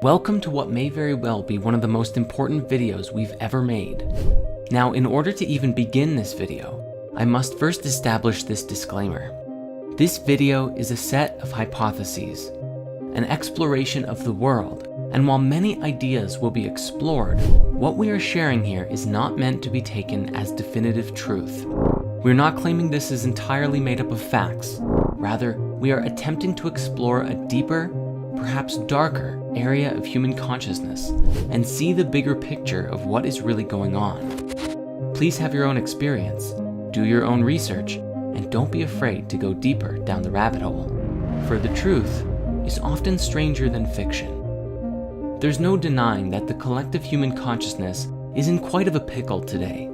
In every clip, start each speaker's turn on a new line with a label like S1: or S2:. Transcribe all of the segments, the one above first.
S1: Welcome to what may very well be one of the most important videos we've ever made. Now, in order to even begin this video, I must first establish this disclaimer. This video is a set of hypotheses, an exploration of the world, and while many ideas will be explored, what we are sharing here is not meant to be taken as definitive truth. We're not claiming this is entirely made up of facts. Rather, we are attempting to explore a deeper, perhaps darker, area of human consciousness and see the bigger picture of what is really going on. Please have your own experience, do your own research, and don't be afraid to go deeper down the rabbit hole, for the truth is often stranger than fiction. There's no denying that the collective human consciousness is in quite of a pickle today.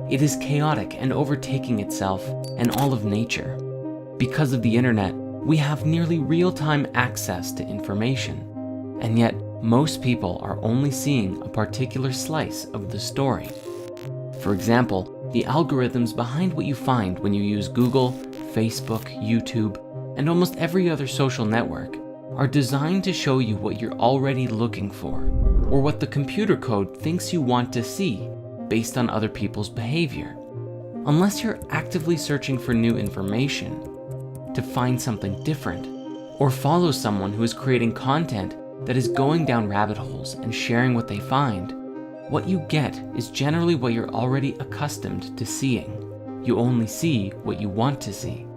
S1: It is chaotic and overtaking itself and all of nature. Because of the internet, we have nearly real-time access to information, and yet most people are only seeing a particular slice of the story. For example, the algorithms behind what you find when you use Google, Facebook, YouTube, and almost every other social network are designed to show you what you're already looking for, or what the computer code thinks you want to see based on other people's behavior. Unless you're actively searching for new information, to find something different, or follow someone who is creating content that is going down rabbit holes and sharing what they find, what you get is generally what you're already accustomed to seeing. You only see what you want to see.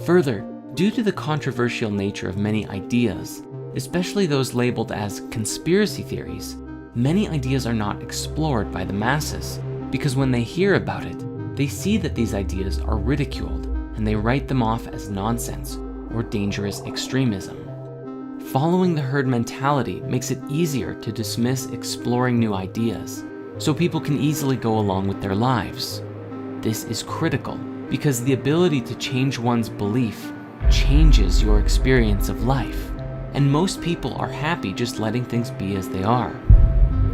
S1: Further, due to the controversial nature of many ideas, especially those labeled as conspiracy theories, many ideas are not explored by the masses because when they hear about it, they see that these ideas are ridiculed and they write them off as nonsense or dangerous extremism. Following the herd mentality makes it easier to dismiss exploring new ideas, so people can easily go along with their lives. This is critical because the ability to change one's belief changes your experience of life, and most people are happy just letting things be as they are.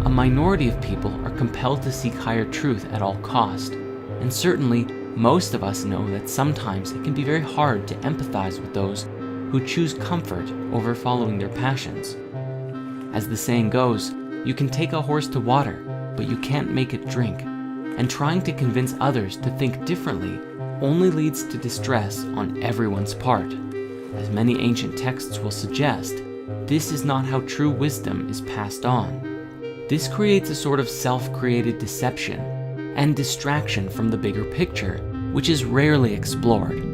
S1: A minority of people are compelled to seek higher truth at all cost, and certainly most of us know that sometimes it can be very hard to empathize with those who choose comfort over following their passions. As the saying goes, you can take a horse to water, but you can't make it drink, and trying to convince others to think differently only leads to distress on everyone's part. As many ancient texts will suggest, this is not how true wisdom is passed on. This creates a sort of self-created deception and distraction from the bigger picture, which is rarely explored.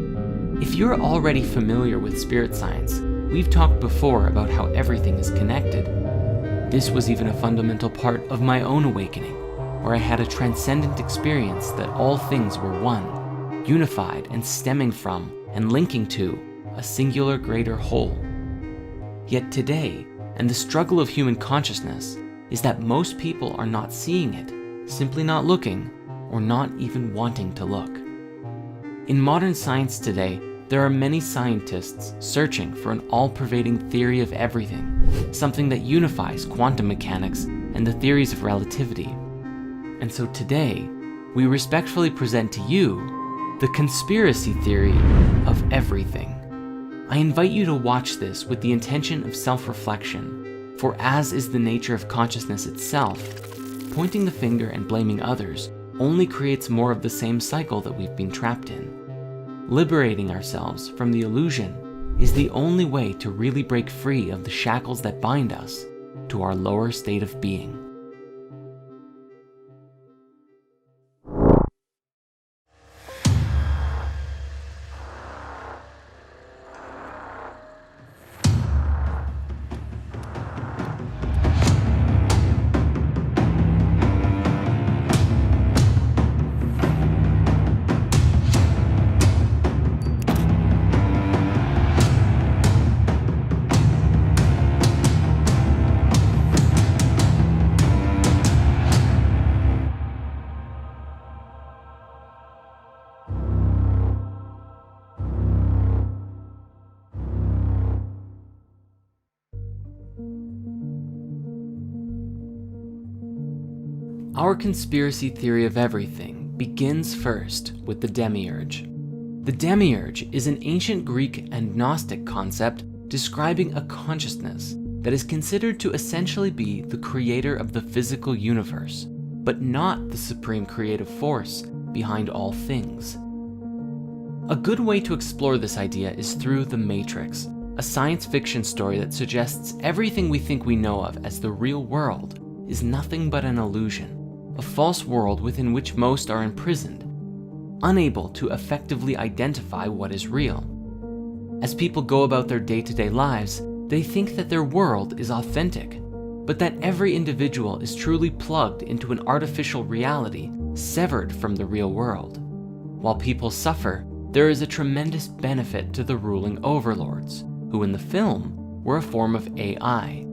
S1: If you're already familiar with spirit science, we've talked before about how everything is connected. This was even a fundamental part of my own awakening, where I had a transcendent experience that all things were one, unified and stemming from and linking to a singular greater whole. Yet today, and the struggle of human consciousness, is that most people are not seeing it, simply not looking, or not even wanting to look. In modern science today, there are many scientists searching for an all-pervading theory of everything, something that unifies quantum mechanics and the theories of relativity. And so today, we respectfully present to you the conspiracy theory of everything. I invite you to watch this with the intention of self-reflection, for as is the nature of consciousness itself, pointing the finger and blaming others only creates more of the same cycle that we've been trapped in. Liberating ourselves from the illusion is the only way to really break free of the shackles that bind us to our lower state of being. Our conspiracy theory of everything begins first with the demiurge. The demiurge is an ancient Greek and Gnostic concept describing a consciousness that is considered to essentially be the creator of the physical universe, but not the supreme creative force behind all things. A good way to explore this idea is through The Matrix, a science fiction story that suggests everything we think we know of as the real world is nothing but an illusion, a false world within which most are imprisoned, unable to effectively identify what is real. As people go about their day-to-day lives, they think that their world is authentic, but that every individual is truly plugged into an artificial reality severed from the real world. While people suffer, there is a tremendous benefit to the ruling overlords, who in the film were a form of AI.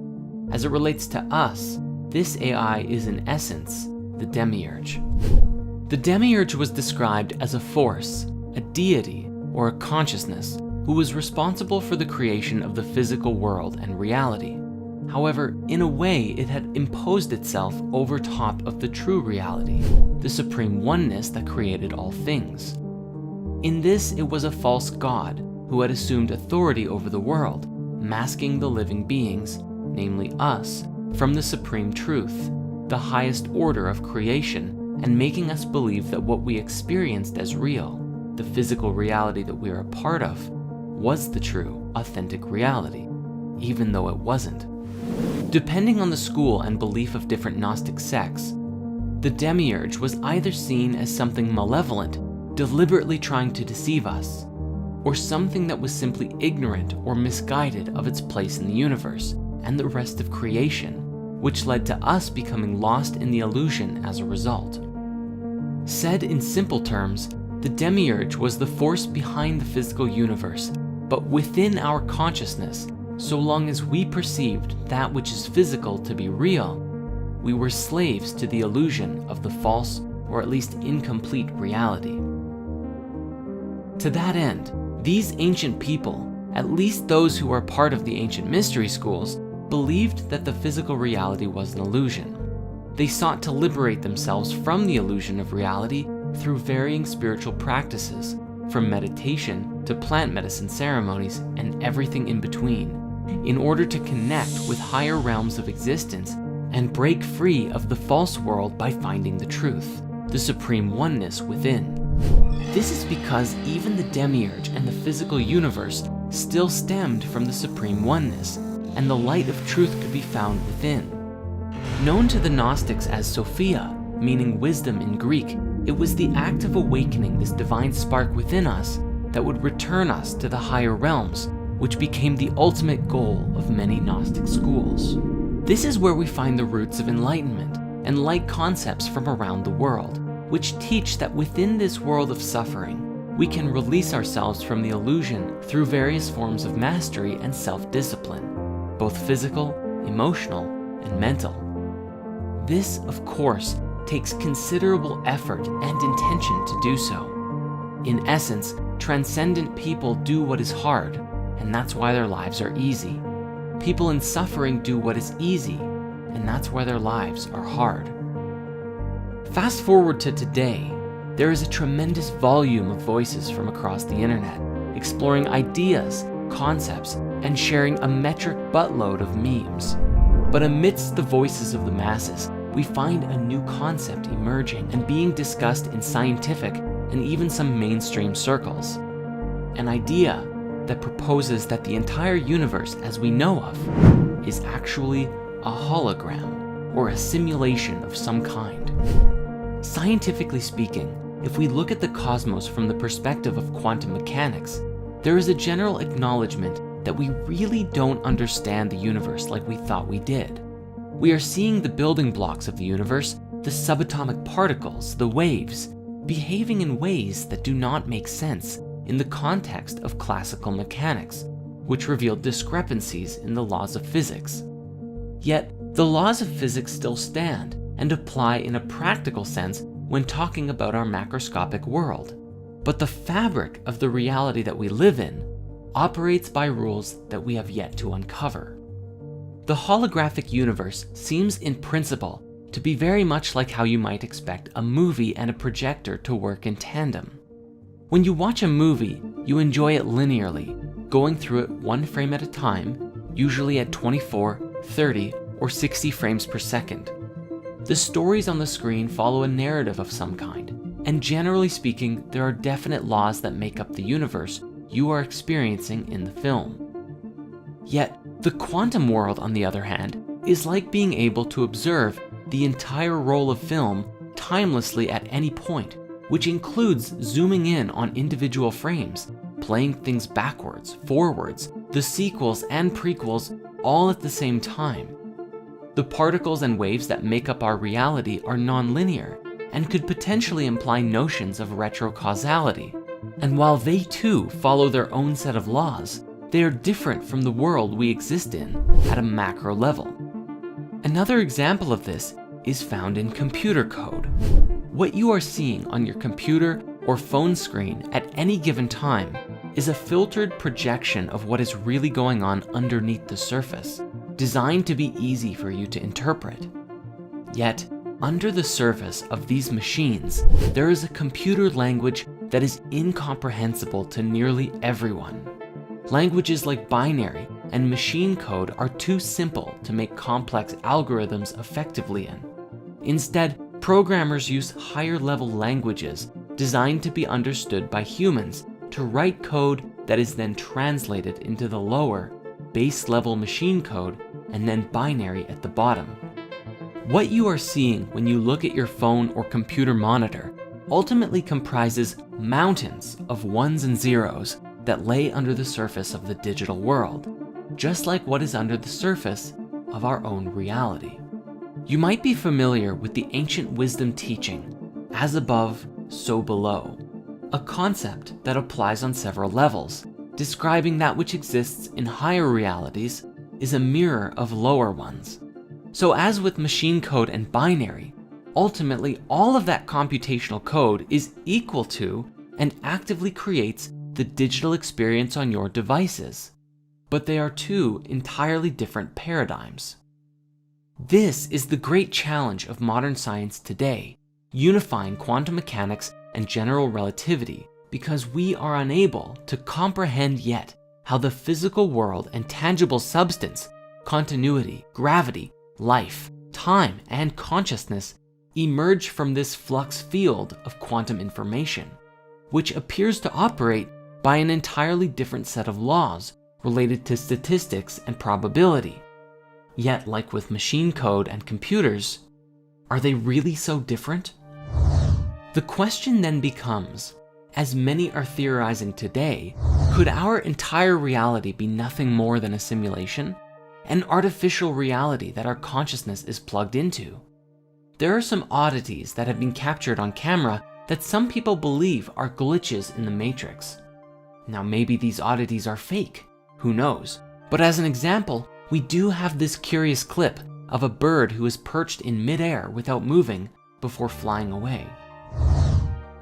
S1: As it relates to us, this AI is in essence the demiurge. The demiurge was described as a force, a deity, or a consciousness who was responsible for the creation of the physical world and reality. However, in a way, it had imposed itself over top of the true reality, the supreme oneness that created all things. In this, it was a false god who had assumed authority over the world, masking the living beings, namely us, from the supreme truth, the highest order of creation, and making us believe that what we experienced as real, the physical reality that we are a part of, was the true, authentic reality, even though it wasn't. Depending on the school and belief of different Gnostic sects, the demiurge was either seen as something malevolent, deliberately trying to deceive us, or something that was simply ignorant or misguided of its place in the universe and the rest of creation, which led to us becoming lost in the illusion as a result. Said in simple terms, the demiurge was the force behind the physical universe, but within our consciousness, so long as we perceived that which is physical to be real, we were slaves to the illusion of the false or at least incomplete reality. To that end, these ancient people, at least those who are part of the ancient mystery schools, believed that the physical reality was an illusion. They sought to liberate themselves from the illusion of reality through varying spiritual practices, from meditation to plant medicine ceremonies and everything in between, in order to connect with higher realms of existence and break free of the false world by finding the truth, the supreme oneness within. This is because even the demiurge and the physical universe still stemmed from the supreme oneness, and the light of truth could be found within. Known to the Gnostics as Sophia, meaning wisdom in Greek, it was the act of awakening this divine spark within us that would return us to the higher realms, which became the ultimate goal of many Gnostic schools. This is where we find the roots of enlightenment and light concepts from around the world, which teach that within this world of suffering, we can release ourselves from the illusion through various forms of mastery and self-discipline, both physical, emotional, and mental. This, of course, takes considerable effort and intention to do so. In essence, transcendent people do what is hard, and that's why their lives are easy. People in suffering do what is easy, and that's why their lives are hard. Fast forward to today, there is a tremendous volume of voices from across the internet, exploring ideas, concepts, and sharing a metric buttload of memes. But amidst the voices of the masses, we find a new concept emerging and being discussed in scientific and even some mainstream circles. An idea that proposes that the entire universe as we know of is actually a hologram or a simulation of some kind. Scientifically speaking, if we look at the cosmos from the perspective of quantum mechanics, there is a general acknowledgement that we really don't understand the universe like we thought we did. We are seeing the building blocks of the universe, the subatomic particles, the waves, behaving in ways that do not make sense in the context of classical mechanics, which reveal discrepancies in the laws of physics. Yet, the laws of physics still stand and apply in a practical sense when talking about our macroscopic world. But the fabric of the reality that we live in operates by rules that we have yet to uncover. The holographic universe seems in principle to be very much like how you might expect a movie and a projector to work in tandem. When you watch a movie, you enjoy it linearly, going through it one frame at a time, usually at 24, 30, or 60 frames per second. The stories on the screen follow a narrative of some kind, and generally speaking, there are definite laws that make up the universe you are experiencing in the film. Yet, the quantum world, on the other hand, is like being able to observe the entire roll of film timelessly at any point, which includes zooming in on individual frames, playing things backwards, forwards, the sequels and prequels all at the same time. The particles and waves that make up our reality are non-linear and could potentially imply notions of retrocausality. And while they too follow their own set of laws, they are different from the world we exist in at a macro level. Another example of this is found in computer code. What you are seeing on your computer or phone screen at any given time is a filtered projection of what is really going on underneath the surface, designed to be easy for you to interpret. Yet, under the surface of these machines, there is a computer language that is incomprehensible to nearly everyone. Languages like binary and machine code are too simple to make complex algorithms effectively in. Instead, programmers use higher-level languages designed to be understood by humans to write code that is then translated into the lower, base-level machine code and then binary at the bottom. What you are seeing when you look at your phone or computer monitor ultimately comprises mountains of ones and zeros that lay under the surface of the digital world, just like what is under the surface of our own reality. You might be familiar with the ancient wisdom teaching, as above, so below, a concept that applies on several levels, describing that which exists in higher realities is a mirror of lower ones. So as with machine code and binary, ultimately all of that computational code is equal to and actively creates the digital experience on your devices. But they are two entirely different paradigms. This is the great challenge of modern science today, unifying quantum mechanics and general relativity, because we are unable to comprehend yet how the physical world and tangible substance, continuity, gravity, life, time, and consciousness emerge from this flux field of quantum information, which appears to operate by an entirely different set of laws related to statistics and probability. Yet, like with machine code and computers, are they really so different? The question then becomes, as many are theorizing today, could our entire reality be nothing more than a simulation? An artificial reality that our consciousness is plugged into? There are some oddities that have been captured on camera that some people believe are glitches in the Matrix. Now maybe these oddities are fake, who knows? But as an example, we do have this curious clip of a bird who is perched in midair without moving before flying away.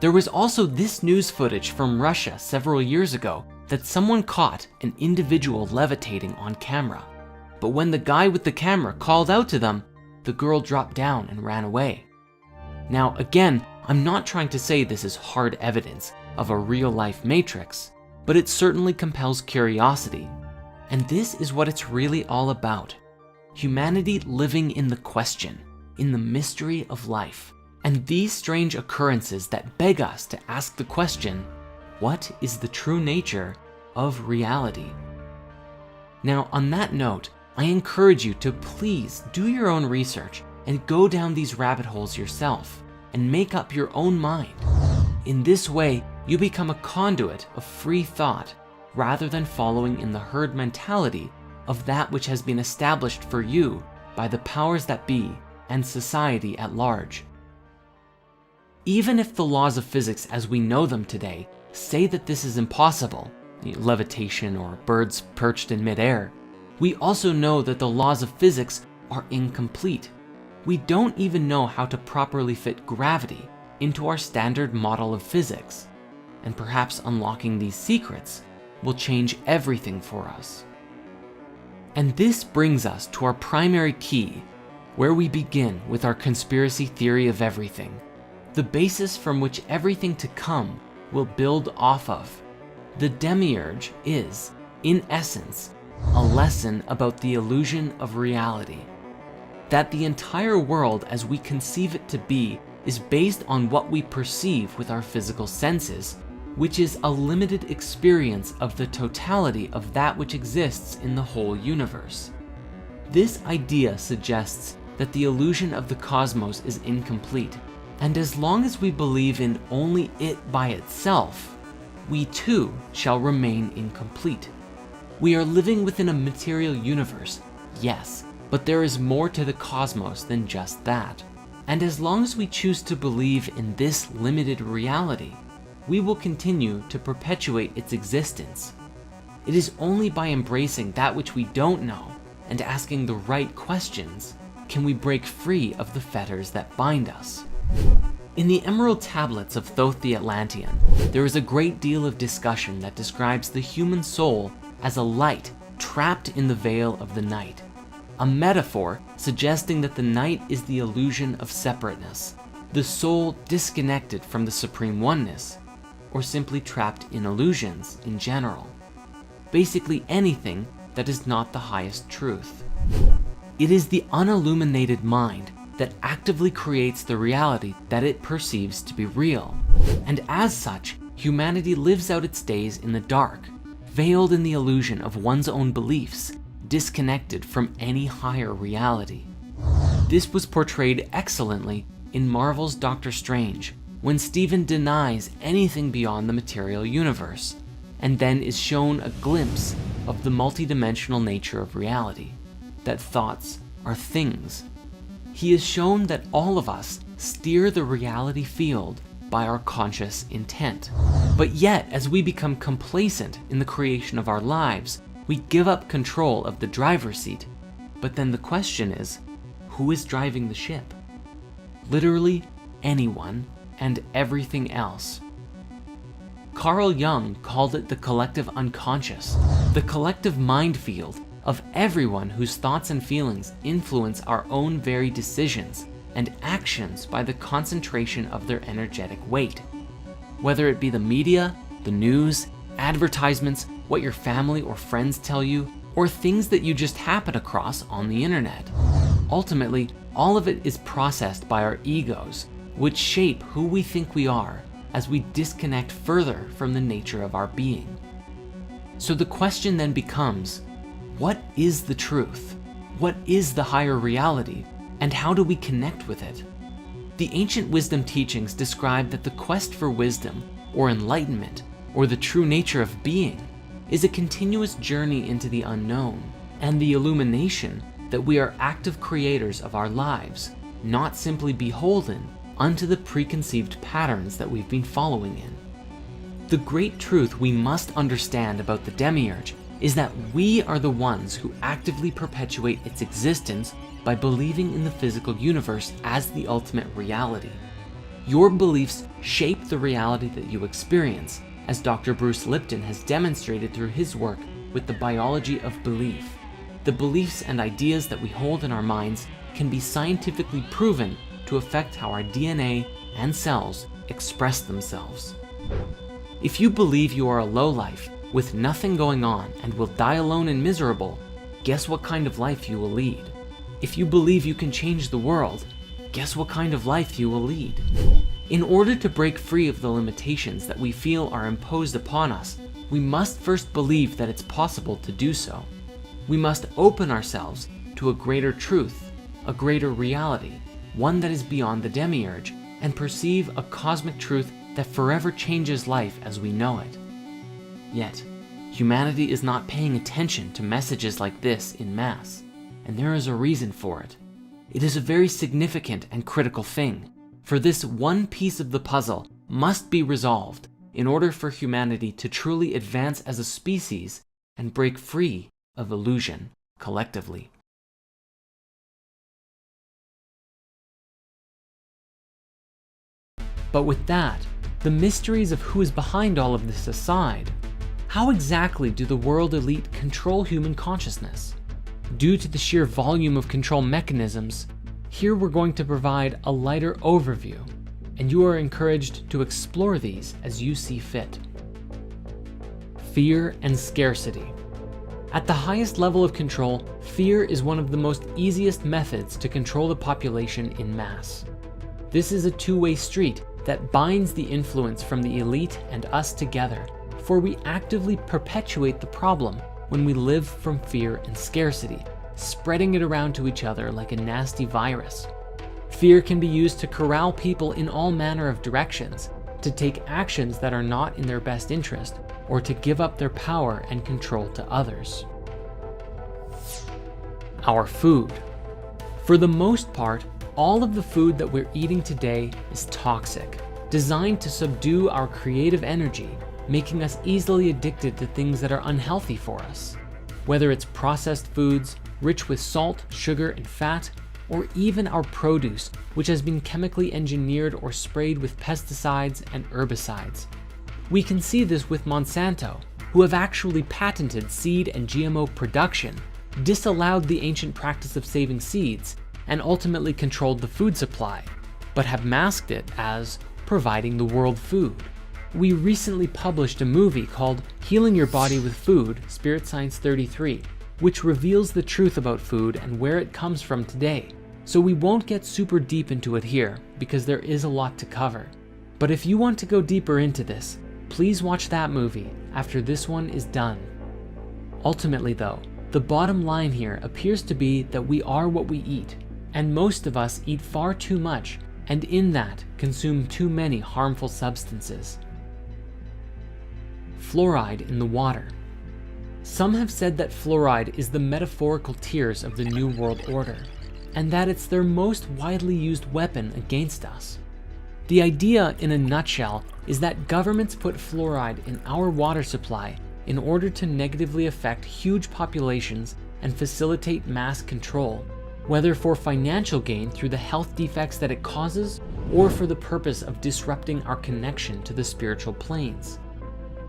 S1: There was also this news footage from Russia several years ago that someone caught an individual levitating on camera. But when the guy with the camera called out to them, the girl dropped down and ran away. Now again, I'm not trying to say this is hard evidence of a real-life Matrix, but it certainly compels curiosity. And this is what it's really all about. Humanity living in the question, in the mystery of life, and these strange occurrences that beg us to ask the question, what is the true nature of reality? Now, on that note, I encourage you to please do your own research and go down these rabbit holes yourself and make up your own mind. In this way, you become a conduit of free thought rather than following in the herd mentality of that which has been established for you by the powers that be and society at large. Even if the laws of physics as we know them today say that this is impossible, levitation or birds perched in midair, we also know that the laws of physics are incomplete. We don't even know how to properly fit gravity into our standard model of physics, and perhaps unlocking these secrets will change everything for us. And this brings us to our primary key, where we begin with our conspiracy theory of everything, the basis from which everything to come will build off of. The demiurge is, in essence, a lesson about the illusion of reality. That the entire world as we conceive it to be is based on what we perceive with our physical senses, which is a limited experience of the totality of that which exists in the whole universe. This idea suggests that the illusion of the cosmos is incomplete, and as long as we believe in only it by itself, we too shall remain incomplete. We are living within a material universe, yes, but there is more to the cosmos than just that. And as long as we choose to believe in this limited reality, we will continue to perpetuate its existence. It is only by embracing that which we don't know and asking the right questions can we break free of the fetters that bind us. In the Emerald Tablets of Thoth the Atlantean, there is a great deal of discussion that describes the human soul as a light trapped in the veil of the night, a metaphor suggesting that the night is the illusion of separateness, the soul disconnected from the supreme oneness, or simply trapped in illusions in general. Basically anything that is not the highest truth. It is the unilluminated mind that actively creates the reality that it perceives to be real, and as such, humanity lives out its days in the dark, veiled in the illusion of one's own beliefs, disconnected from any higher reality. This was portrayed excellently in Marvel's Doctor Strange, when Stephen denies anything beyond the material universe, and then is shown a glimpse of the multidimensional nature of reality, that thoughts are things. He is shown that all of us steer the reality field by our conscious intent. But yet, as we become complacent in the creation of our lives, we give up control of the driver's seat. But then the question is, who is driving the ship? Literally anyone and everything else. Carl Jung called it the collective unconscious, the collective mind field of everyone whose thoughts and feelings influence our own very decisions and actions by the concentration of their energetic weight. Whether it be the media, the news, advertisements, what your family or friends tell you, or things that you just happen across on the internet. Ultimately, all of it is processed by our egos, which shape who we think we are as we disconnect further from the nature of our being. So the question then becomes, what is the truth? What is the higher reality? And how do we connect with it? The ancient wisdom teachings describe that the quest for wisdom, or enlightenment, or the true nature of being, is a continuous journey into the unknown, and the illumination that we are active creators of our lives, not simply beholden unto the preconceived patterns that we've been following in. The great truth we must understand about the demiurge is that we are the ones who actively perpetuate its existence by believing in the physical universe as the ultimate reality. Your beliefs shape the reality that you experience, as Dr. Bruce Lipton has demonstrated through his work with the biology of belief. The beliefs and ideas that we hold in our minds can be scientifically proven to affect how our DNA and cells express themselves. If you believe you are a lowlife with nothing going on and will die alone and miserable, guess what kind of life you will lead? If you believe you can change the world, guess what kind of life you will lead? In order to break free of the limitations that we feel are imposed upon us, we must first believe that it's possible to do so. We must open ourselves to a greater truth, a greater reality, one that is beyond the demiurge, and perceive a cosmic truth that forever changes life as we know it. Yet, humanity is not paying attention to messages like this in mass, and there is a reason for it. It is a very significant and critical thing, for this one piece of the puzzle must be resolved in order for humanity to truly advance as a species and break free of illusion collectively. But with that, the mysteries of who is behind all of this aside, how exactly do the world elite control human consciousness? Due to the sheer volume of control mechanisms, here we're going to provide a lighter overview, and you are encouraged to explore these as you see fit. Fear and scarcity. At the highest level of control, fear is one of the most easiest methods to control the population in mass. This is a two-way street that binds the influence from the elite and us together, for we actively perpetuate the problem when we live from fear and scarcity, spreading it around to each other like a nasty virus. Fear can be used to corral people in all manner of directions, to take actions that are not in their best interest, or to give up their power and control to others. Our food. For the most part, all of the food that we're eating today is toxic, designed to subdue our creative energy, making us easily addicted to things that are unhealthy for us. Whether it's processed foods, rich with salt, sugar, and fat, or even our produce, which has been chemically engineered or sprayed with pesticides and herbicides. We can see this with Monsanto, who have actually patented seed and GMO production, disallowed the ancient practice of saving seeds, and ultimately controlled the food supply, but have masked it as providing the world food. We recently published a movie called Healing Your Body with Food, Spirit Science 33, which reveals the truth about food and where it comes from today. So we won't get super deep into it here because there is a lot to cover. But if you want to go deeper into this, please watch that movie after this one is done. Ultimately though, the bottom line here appears to be that we are what we eat, and most of us eat far too much, and in that consume too many harmful substances. Fluoride in the water. Some have said that fluoride is the metaphorical tears of the New World Order, and that it's their most widely used weapon against us. The idea, in a nutshell, is that governments put fluoride in our water supply in order to negatively affect huge populations and facilitate mass control, whether for financial gain through the health defects that it causes, or for the purpose of disrupting our connection to the spiritual planes.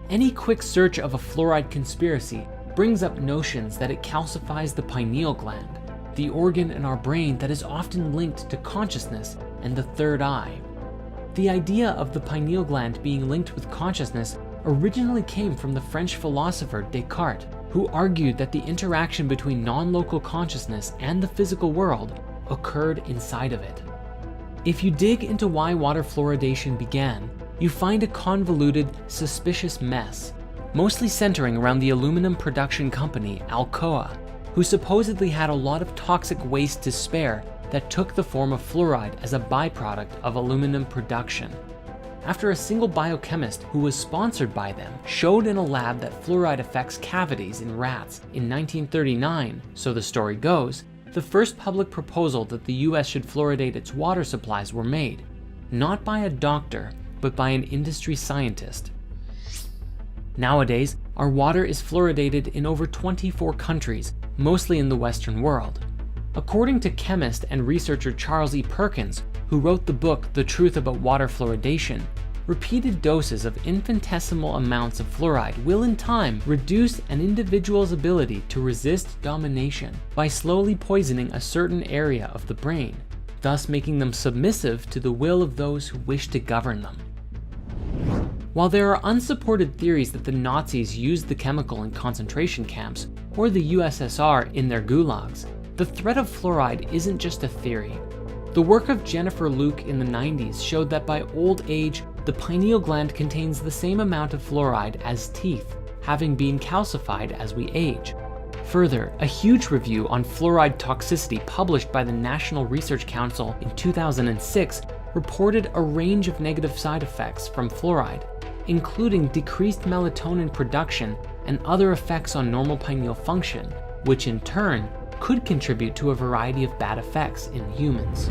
S1: Any quick search of a fluoride conspiracy brings up notions that it calcifies the pineal gland, the organ in our brain that is often linked to consciousness and the third eye. The idea of the pineal gland being linked with consciousness originally came from the French philosopher Descartes, who argued that the interaction between non-local consciousness and the physical world occurred inside of it. If you dig into why water fluoridation began, you find a convoluted, suspicious mess, mostly centering around the aluminum production company Alcoa, who supposedly had a lot of toxic waste to spare that took the form of fluoride as a byproduct of aluminum production. After a single biochemist who was sponsored by them showed in a lab that fluoride affects cavities in rats in 1939, so the story goes, the first public proposal that the US should fluoridate its water supplies were made, not by a doctor, but by an industry scientist. Nowadays, our water is fluoridated in over 24 countries, mostly in the Western world. According to chemist and researcher Charles E. Perkins, who wrote the book The Truth About Water Fluoridation, repeated doses of infinitesimal amounts of fluoride will in time reduce an individual's ability to resist domination by slowly poisoning a certain area of the brain, thus making them submissive to the will of those who wish to govern them. While there are unsupported theories that the Nazis used the chemical in concentration camps or the USSR in their gulags, the threat of fluoride isn't just a theory. The work of Jennifer Luke in the 90s showed that by old age, the pineal gland contains the same amount of fluoride as teeth, having been calcified as we age. Further, a huge review on fluoride toxicity published by the National Research Council in 2006 reported a range of negative side effects from fluoride, including decreased melatonin production and other effects on normal pineal function, which in turn could contribute to a variety of bad effects in humans.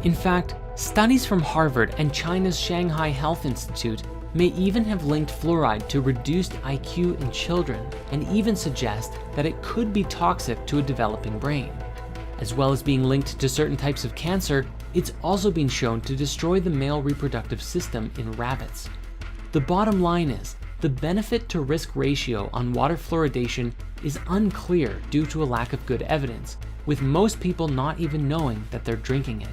S1: In fact, studies from Harvard and China's Shanghai Health Institute may even have linked fluoride to reduced IQ in children and even suggest that it could be toxic to a developing brain. As well as being linked to certain types of cancer, it's also been shown to destroy the male reproductive system in rabbits. The bottom line is, the benefit to risk ratio on water fluoridation is unclear due to a lack of good evidence, with most people not even knowing that they're drinking it.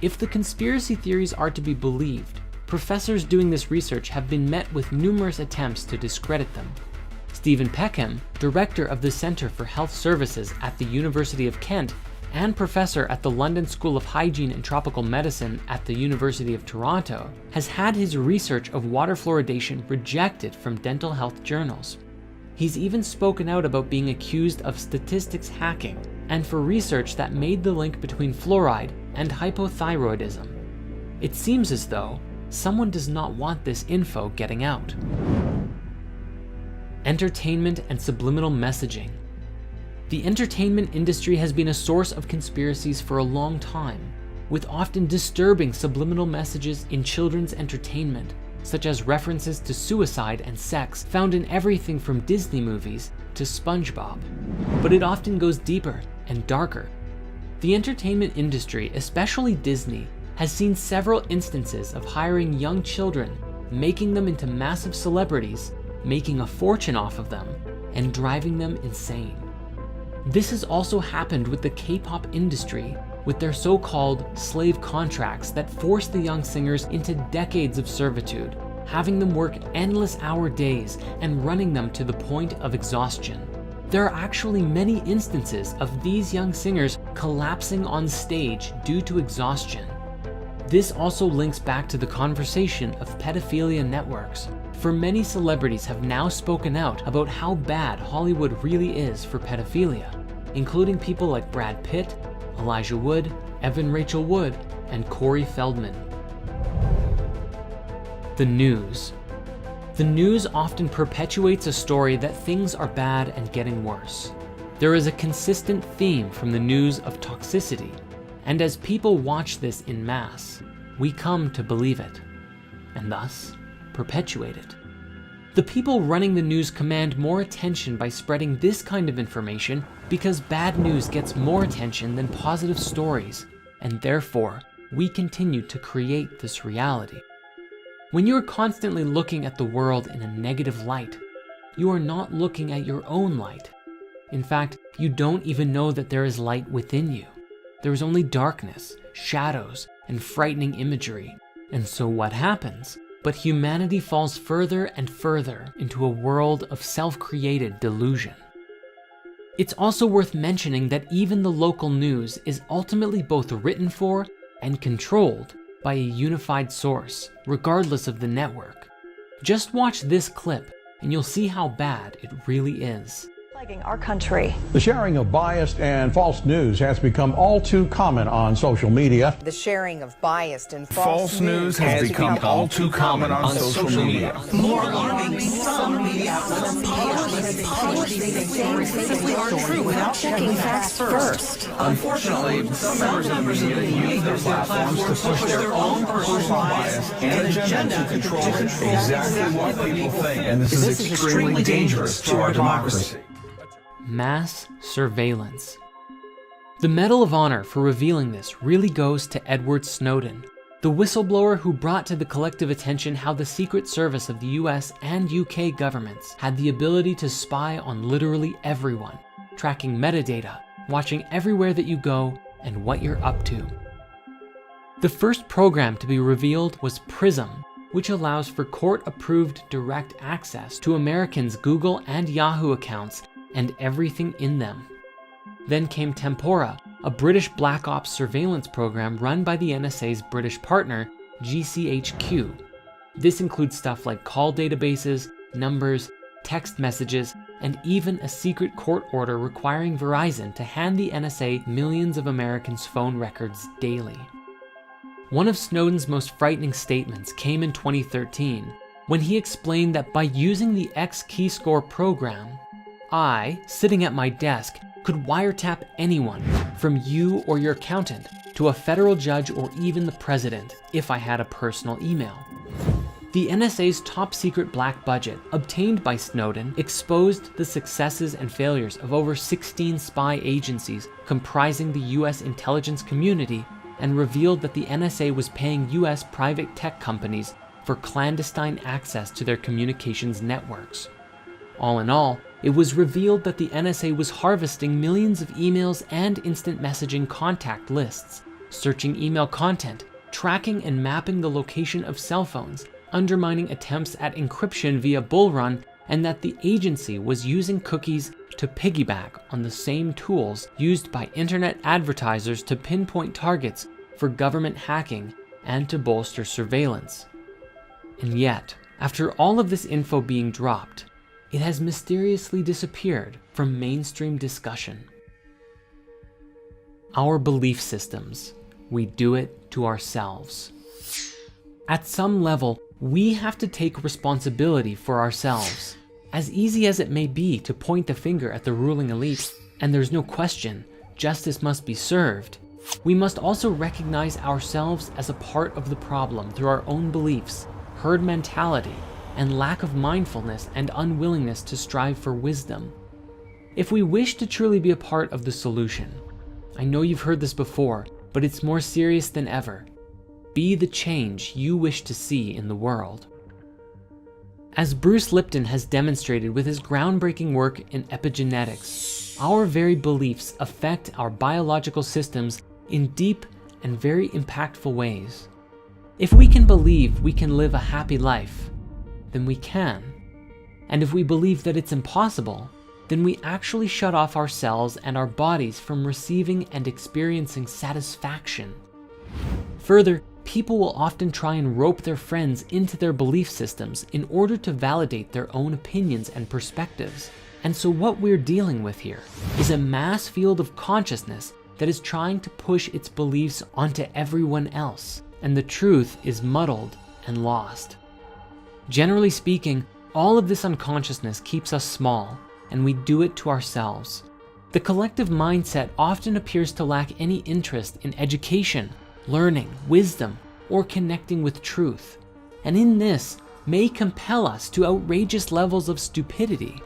S1: If the conspiracy theories are to be believed, professors doing this research have been met with numerous attempts to discredit them. Stephen Peckham, director of the Centre for Health Services at the University of Kent and professor at the London School of Hygiene and Tropical Medicine at the University of Toronto, has had his research of water fluoridation rejected from dental health journals. He's even spoken out about being accused of statistics hacking and for research that made the link between fluoride and hypothyroidism. It seems as though someone does not want this info getting out. Entertainment and subliminal messaging. The entertainment industry has been a source of conspiracies for a long time, with often disturbing subliminal messages in children's entertainment, such as references to suicide and sex found in everything from Disney movies to SpongeBob. But it often goes deeper and darker. The entertainment industry, especially Disney, has seen several instances of hiring young children, making them into massive celebrities, making a fortune off of them, and driving them insane. This has also happened with the K-pop industry, with their so-called slave contracts that force the young singers into decades of servitude, having them work endless hour days and running them to the point of exhaustion. There are actually many instances of these young singers collapsing on stage due to exhaustion. This also links back to the conversation of pedophilia networks, for many celebrities have now spoken out about how bad Hollywood really is for pedophilia, including people like Brad Pitt, Elijah Wood, Evan Rachel Wood, and Corey Feldman. The news. The news often perpetuates a story that things are bad and getting worse. There is a consistent theme from the news of toxicity, and as people watch this in mass, we come to believe it, and thus perpetuate it. The people running the news command more attention by spreading this kind of information because bad news gets more attention than positive stories, and therefore, we continue to create this reality. When you are constantly looking at the world in a negative light, you are not looking at your own light. In fact, you don't even know that there is light within you. There is only darkness, shadows, and frightening imagery. And so what happens? But humanity falls further and further into a world of self-created delusion. It's also worth mentioning that even the local news is ultimately both written for and controlled by a unified source, regardless of the network. Just watch this clip and you'll see how bad it really is.
S2: Plaguing our country.
S3: The sharing of biased and false news has become all too common on social media.
S4: The sharing of biased and
S5: false news has become all too common on social media.
S6: More alarming, some media outlets simply aren't true without checking facts first.
S5: Unfortunately, some members of the media use their platforms to push their own personal bias and agenda to control exactly what people think. And this is extremely dangerous to our democracy.
S1: Mass surveillance. The Medal of Honor for revealing this really goes to Edward Snowden, the whistleblower who brought to the collective attention how the Secret Service of the US and UK governments had the ability to spy on literally everyone, tracking metadata, watching everywhere that you go, and what you're up to. The first program to be revealed was PRISM, which allows for court-approved direct access to Americans' Google and Yahoo accounts and everything in them. Then came Tempora, a British Black Ops surveillance program run by the NSA's British partner, GCHQ. This includes stuff like call databases, numbers, text messages, and even a secret court order requiring Verizon to hand the NSA millions of Americans' phone records daily. One of Snowden's most frightening statements came in 2013, when he explained that by using the X-Keyscore program, I, sitting at my desk, could wiretap anyone, from you or your accountant, to a federal judge or even the president, if I had a personal email. The NSA's top secret black budget, obtained by Snowden, exposed the successes and failures of over 16 spy agencies comprising the US intelligence community, and revealed that the NSA was paying US private tech companies for clandestine access to their communications networks. All in all, it was revealed that the NSA was harvesting millions of emails and instant messaging contact lists, searching email content, tracking and mapping the location of cell phones, undermining attempts at encryption via Bull Run, and that the agency was using cookies to piggyback on the same tools used by internet advertisers to pinpoint targets for government hacking and to bolster surveillance. And yet, after all of this info being dropped, it has mysteriously disappeared from mainstream discussion. Our belief systems, we do it to ourselves. At some level, we have to take responsibility for ourselves. As easy as it may be to point the finger at the ruling elite, and there's no question, justice must be served, we must also recognize ourselves as a part of the problem through our own beliefs, herd mentality, and lack of mindfulness and unwillingness to strive for wisdom. If we wish to truly be a part of the solution, I know you've heard this before, but it's more serious than ever. Be the change you wish to see in the world. As Bruce Lipton has demonstrated with his groundbreaking work in epigenetics, our very beliefs affect our biological systems in deep and very impactful ways. If we can believe we can live a happy life, then we can. And if we believe that it's impossible, then we actually shut off ourselves and our bodies from receiving and experiencing satisfaction. Further, people will often try and rope their friends into their belief systems in order to validate their own opinions and perspectives. And so what we're dealing with here is a mass field of consciousness that is trying to push its beliefs onto everyone else, and the truth is muddled and lost. Generally speaking, all of this unconsciousness keeps us small, and we do it to ourselves. The collective mindset often appears to lack any interest in education, learning, wisdom, or connecting with truth, and in this may compel us to outrageous levels of stupidity.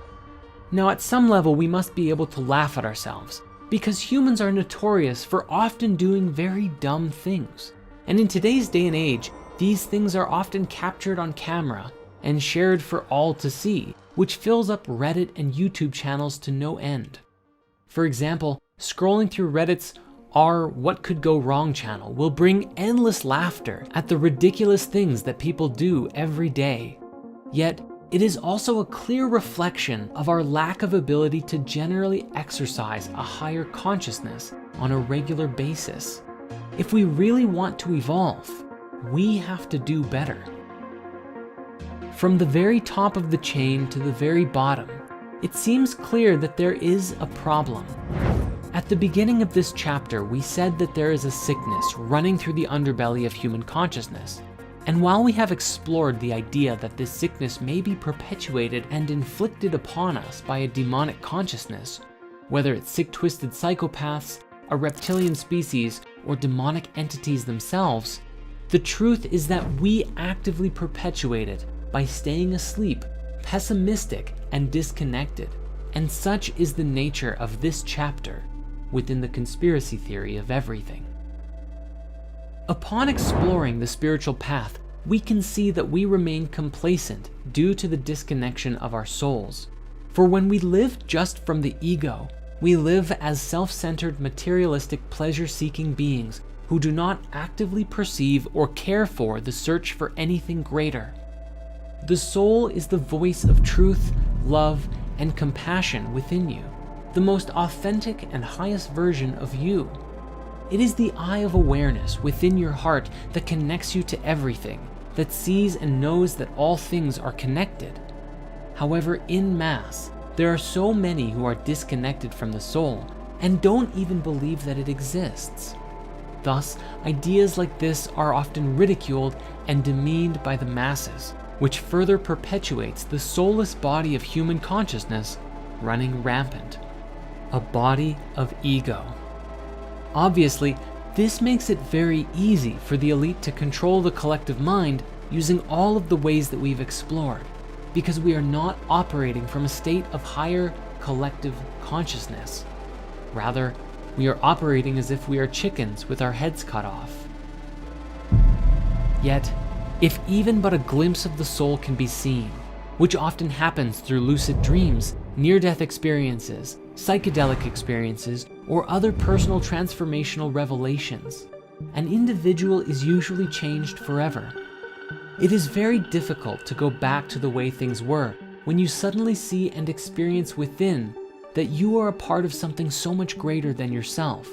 S1: Now, at some level, we must be able to laugh at ourselves, because humans are notorious for often doing very dumb things. And in today's day and age, these things are often captured on camera and shared for all to see, which fills up Reddit and YouTube channels to no end. For example, scrolling through Reddit's Our What Could Go Wrong channel will bring endless laughter at the ridiculous things that people do every day. Yet, it is also a clear reflection of our lack of ability to generally exercise a higher consciousness on a regular basis. If we really want to evolve, we have to do better. From the very top of the chain to the very bottom, it seems clear that there is a problem. At the beginning of this chapter, we said that there is a sickness running through the underbelly of human consciousness. And while we have explored the idea that this sickness may be perpetuated and inflicted upon us by a demonic consciousness, whether it's sick, twisted psychopaths, a reptilian species, or demonic entities themselves, the truth is that we actively perpetuate it by staying asleep, pessimistic, and disconnected. And such is the nature of this chapter within the conspiracy theory of everything. Upon exploring the spiritual path, we can see that we remain complacent due to the disconnection of our souls. For when we live just from the ego, we live as self-centered, materialistic, pleasure-seeking beings who do not actively perceive or care for the search for anything greater. The soul is the voice of truth, love, and compassion within you, the most authentic and highest version of you. It is the eye of awareness within your heart that connects you to everything, that sees and knows that all things are connected. However, in mass, there are so many who are disconnected from the soul and don't even believe that it exists. Thus, ideas like this are often ridiculed and demeaned by the masses, which further perpetuates the soulless body of human consciousness running rampant. A body of ego. Obviously, this makes it very easy for the elite to control the collective mind using all of the ways that we've explored, because we are not operating from a state of higher collective consciousness. Rather, we are operating as if we are chickens with our heads cut off. Yet, if even but a glimpse of the soul can be seen, which often happens through lucid dreams, near-death experiences, psychedelic experiences, or other personal transformational revelations, an individual is usually changed forever. It is very difficult to go back to the way things were when you suddenly see and experience within that you are a part of something so much greater than yourself,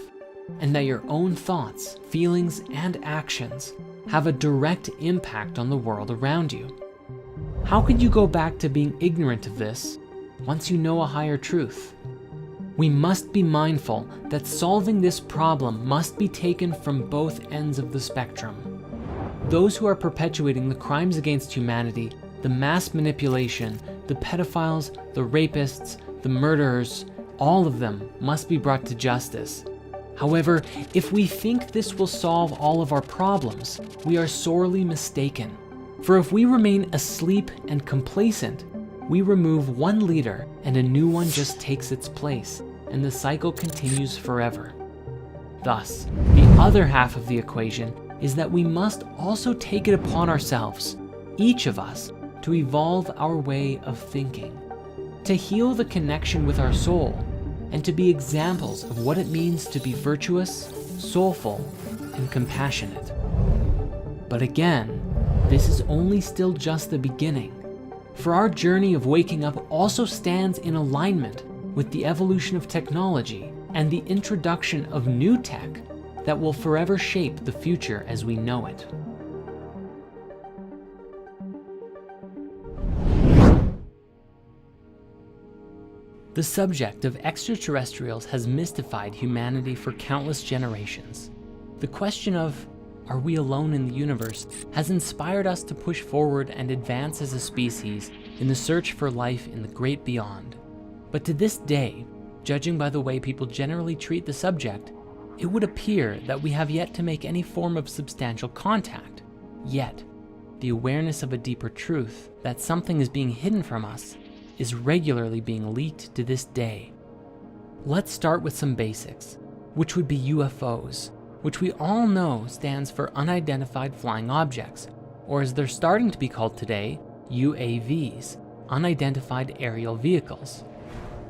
S1: and that your own thoughts, feelings, and actions have a direct impact on the world around you. How could you go back to being ignorant of this once you know a higher truth? We must be mindful that solving this problem must be taken from both ends of the spectrum. Those who are perpetuating the crimes against humanity, the mass manipulation, the pedophiles, the rapists, the murderers, all of them must be brought to justice. However, if we think this will solve all of our problems, we are sorely mistaken. For if we remain asleep and complacent, we remove one leader and a new one just takes its place, and the cycle continues forever. Thus, the other half of the equation is that we must also take it upon ourselves, each of us, to evolve our way of thinking, to heal the connection with our soul, and to be examples of what it means to be virtuous, soulful, and compassionate. But again, this is only still just the beginning, for our journey of waking up also stands in alignment with the evolution of technology and the introduction of new tech that will forever shape the future as we know it. The subject of extraterrestrials has mystified humanity for countless generations. The question of, are we alone in the universe, has inspired us to push forward and advance as a species in the search for life in the great beyond. But to this day, judging by the way people generally treat the subject, it would appear that we have yet to make any form of substantial contact. Yet, the awareness of a deeper truth, that something is being hidden from us, is regularly being leaked to this day. Let's start with some basics, which would be UFOs, which we all know stands for Unidentified Flying Objects, or as they're starting to be called today, UAVs, Unidentified Aerial Vehicles.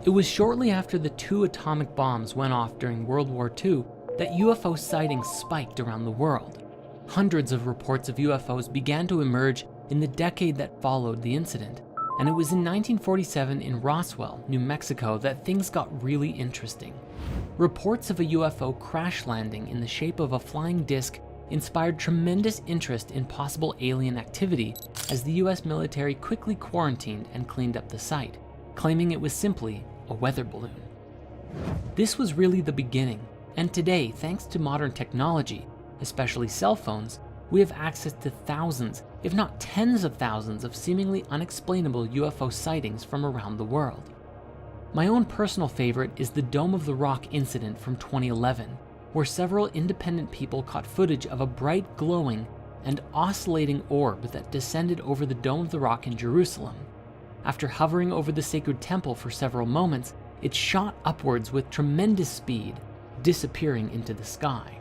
S1: It was shortly after the 2 atomic bombs went off during World War II that UFO sightings spiked around the world. Hundreds of reports of UFOs began to emerge in the decade that followed the incident, and it was in 1947 in Roswell, New Mexico, that things got really interesting. Reports of a UFO crash landing in the shape of a flying disc inspired tremendous interest in possible alien activity as the US military quickly quarantined and cleaned up the site, claiming it was simply a weather balloon. This was really the beginning, and today, thanks to modern technology, especially cell phones, we have access to thousands, if not tens of thousands of seemingly unexplainable UFO sightings from around the world. My own personal favorite is the Dome of the Rock incident from 2011, where several independent people caught footage of a bright, glowing, and oscillating orb that descended over the Dome of the Rock in Jerusalem. After hovering over the sacred temple for several moments, it shot upwards with tremendous speed, disappearing into the sky.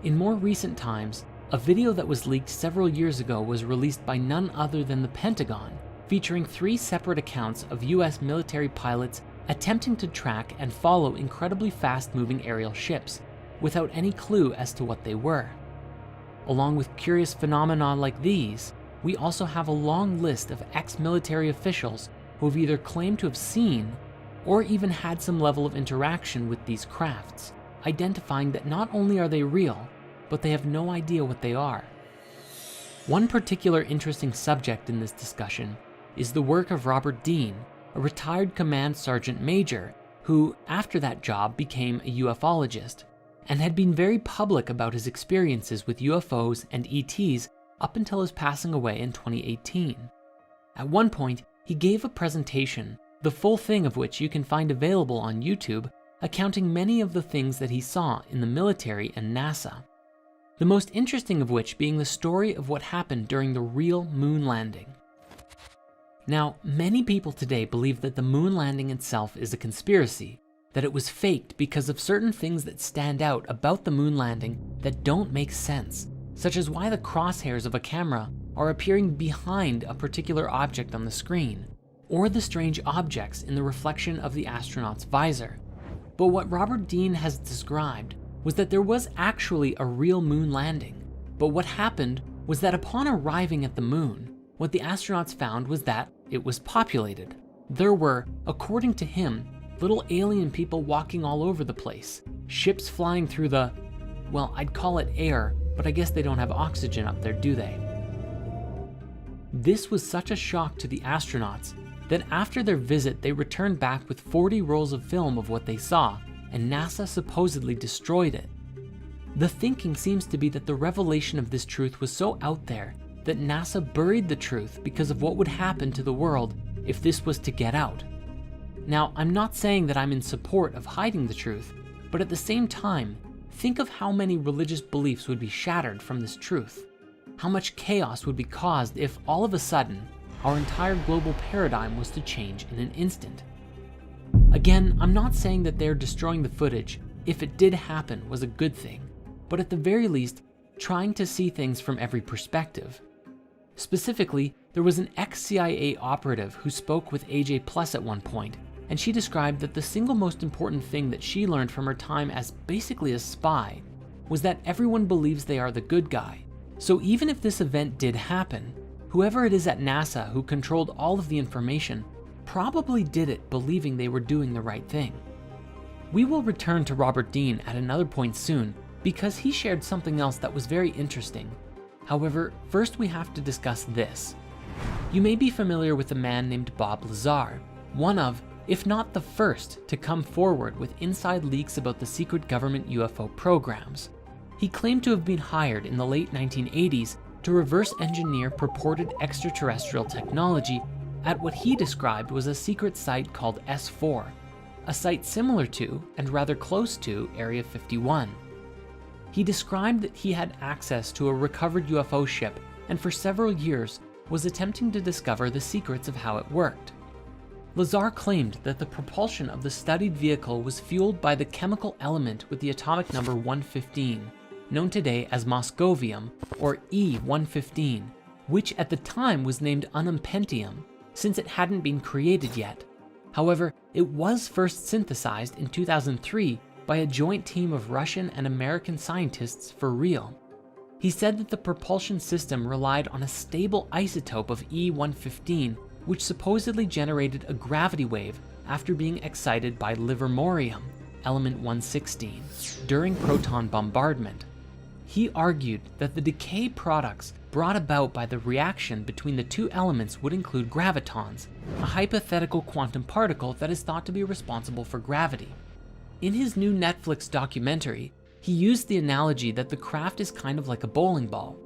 S1: In more recent times, a video that was leaked several years ago was released by none other than the Pentagon, featuring 3 separate accounts of US military pilots attempting to track and follow incredibly fast-moving aerial ships, without any clue as to what they were. Along with curious phenomena like these, we also have a long list of ex-military officials who have either claimed to have seen or even had some level of interaction with these crafts, identifying that not only are they real, but they have no idea what they are. One particular interesting subject in this discussion is the work of Robert Dean, a retired command sergeant major who, after that job, became a ufologist and had been very public about his experiences with UFOs and ETs up until his passing away in 2018. At one point, he gave a presentation, the full thing of which you can find available on YouTube, accounting many of the things that he saw in the military and NASA. The most interesting of which being the story of what happened during the real moon landing. Now, many people today believe that the moon landing itself is a conspiracy, that it was faked because of certain things that stand out about the moon landing that don't make sense, such as why the crosshairs of a camera are appearing behind a particular object on the screen, or the strange objects in the reflection of the astronaut's visor. But what Robert Dean has described was that there was actually a real moon landing, but what happened was that upon arriving at the moon, what the astronauts found was that it was populated. There were, according to him, little alien people walking all over the place, ships flying through the, well, I'd call it air, but I guess they don't have oxygen up there, do they? This was such a shock to the astronauts that after their visit, they returned back with 40 rolls of film of what they saw, and NASA supposedly destroyed it. The thinking seems to be that the revelation of this truth was so out there that NASA buried the truth because of what would happen to the world if this was to get out. Now, I'm not saying that I'm in support of hiding the truth, but at the same time, think of how many religious beliefs would be shattered from this truth. How much chaos would be caused if all of a sudden, our entire global paradigm was to change in an instant. Again, I'm not saying that they're destroying the footage, if it did happen, was a good thing, but at the very least, trying to see things from every perspective. Specifically, there was an ex-CIA operative who spoke with AJ Plus at one point, and she described that the single most important thing that she learned from her time as basically a spy was that everyone believes they are the good guy. So even if this event did happen, whoever it is at NASA who controlled all of the information probably did it believing they were doing the right thing. We will return to Robert Dean at another point soon because he shared something else that was very interesting. However, first we have to discuss this. You may be familiar with a man named Bob Lazar, one of, if not the first, to come forward with inside leaks about the secret government UFO programs. He claimed to have been hired in the late 1980s to reverse engineer purported extraterrestrial technology at what he described was a secret site called S4, a site similar to and rather close to Area 51. He described that he had access to a recovered UFO ship and for several years was attempting to discover the secrets of how it worked. Lazar claimed that the propulsion of the studied vehicle was fueled by the chemical element with the atomic number 115, known today as moscovium, or E-115, which at the time was named unumpentium, since it hadn't been created yet. However, it was first synthesized in 2003 by a joint team of Russian and American scientists for real. He said that the propulsion system relied on a stable isotope of E-115, which supposedly generated a gravity wave after being excited by livermorium, element 116, during proton bombardment. He argued that the decay products brought about by the reaction between the two elements would include gravitons, a hypothetical quantum particle that is thought to be responsible for gravity. In his new Netflix documentary, he used the analogy that the craft is kind of like a bowling ball.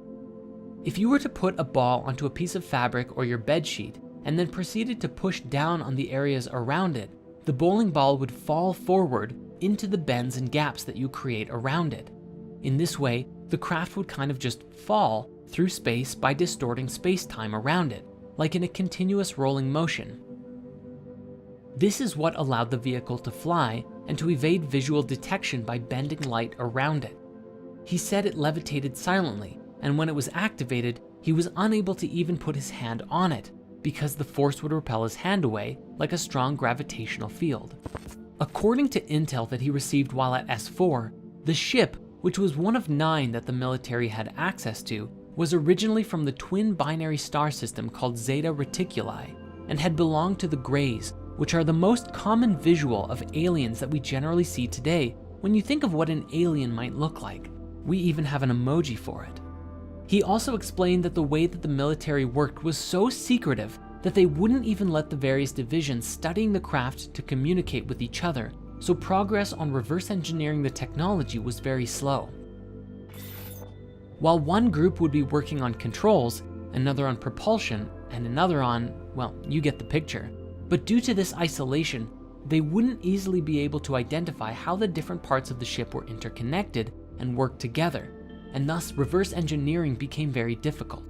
S1: If you were to put a ball onto a piece of fabric or your bed sheet and then proceeded to push down on the areas around it, the bowling ball would fall forward into the bends and gaps that you create around it. In this way, the craft would kind of just fall through space by distorting space-time around it, like in a continuous rolling motion. This is what allowed the vehicle to fly and to evade visual detection by bending light around it. He said it levitated silently, and when it was activated, he was unable to even put his hand on it because the force would repel his hand away like a strong gravitational field. According to intel that he received while at S4, the ship, which was one of 9 that the military had access to, was originally from the twin binary star system called Zeta Reticuli and had belonged to the Greys, which are the most common visual of aliens that we generally see today when you think of what an alien might look like. We even have an emoji for it. He also explained that the way that the military worked was so secretive that they wouldn't even let the various divisions studying the craft to communicate with each other, so progress on reverse engineering the technology was very slow. While one group would be working on controls, another on propulsion, and another on, well, you get the picture. But due to this isolation, they wouldn't easily be able to identify how the different parts of the ship were interconnected and worked together, and thus reverse engineering became very difficult.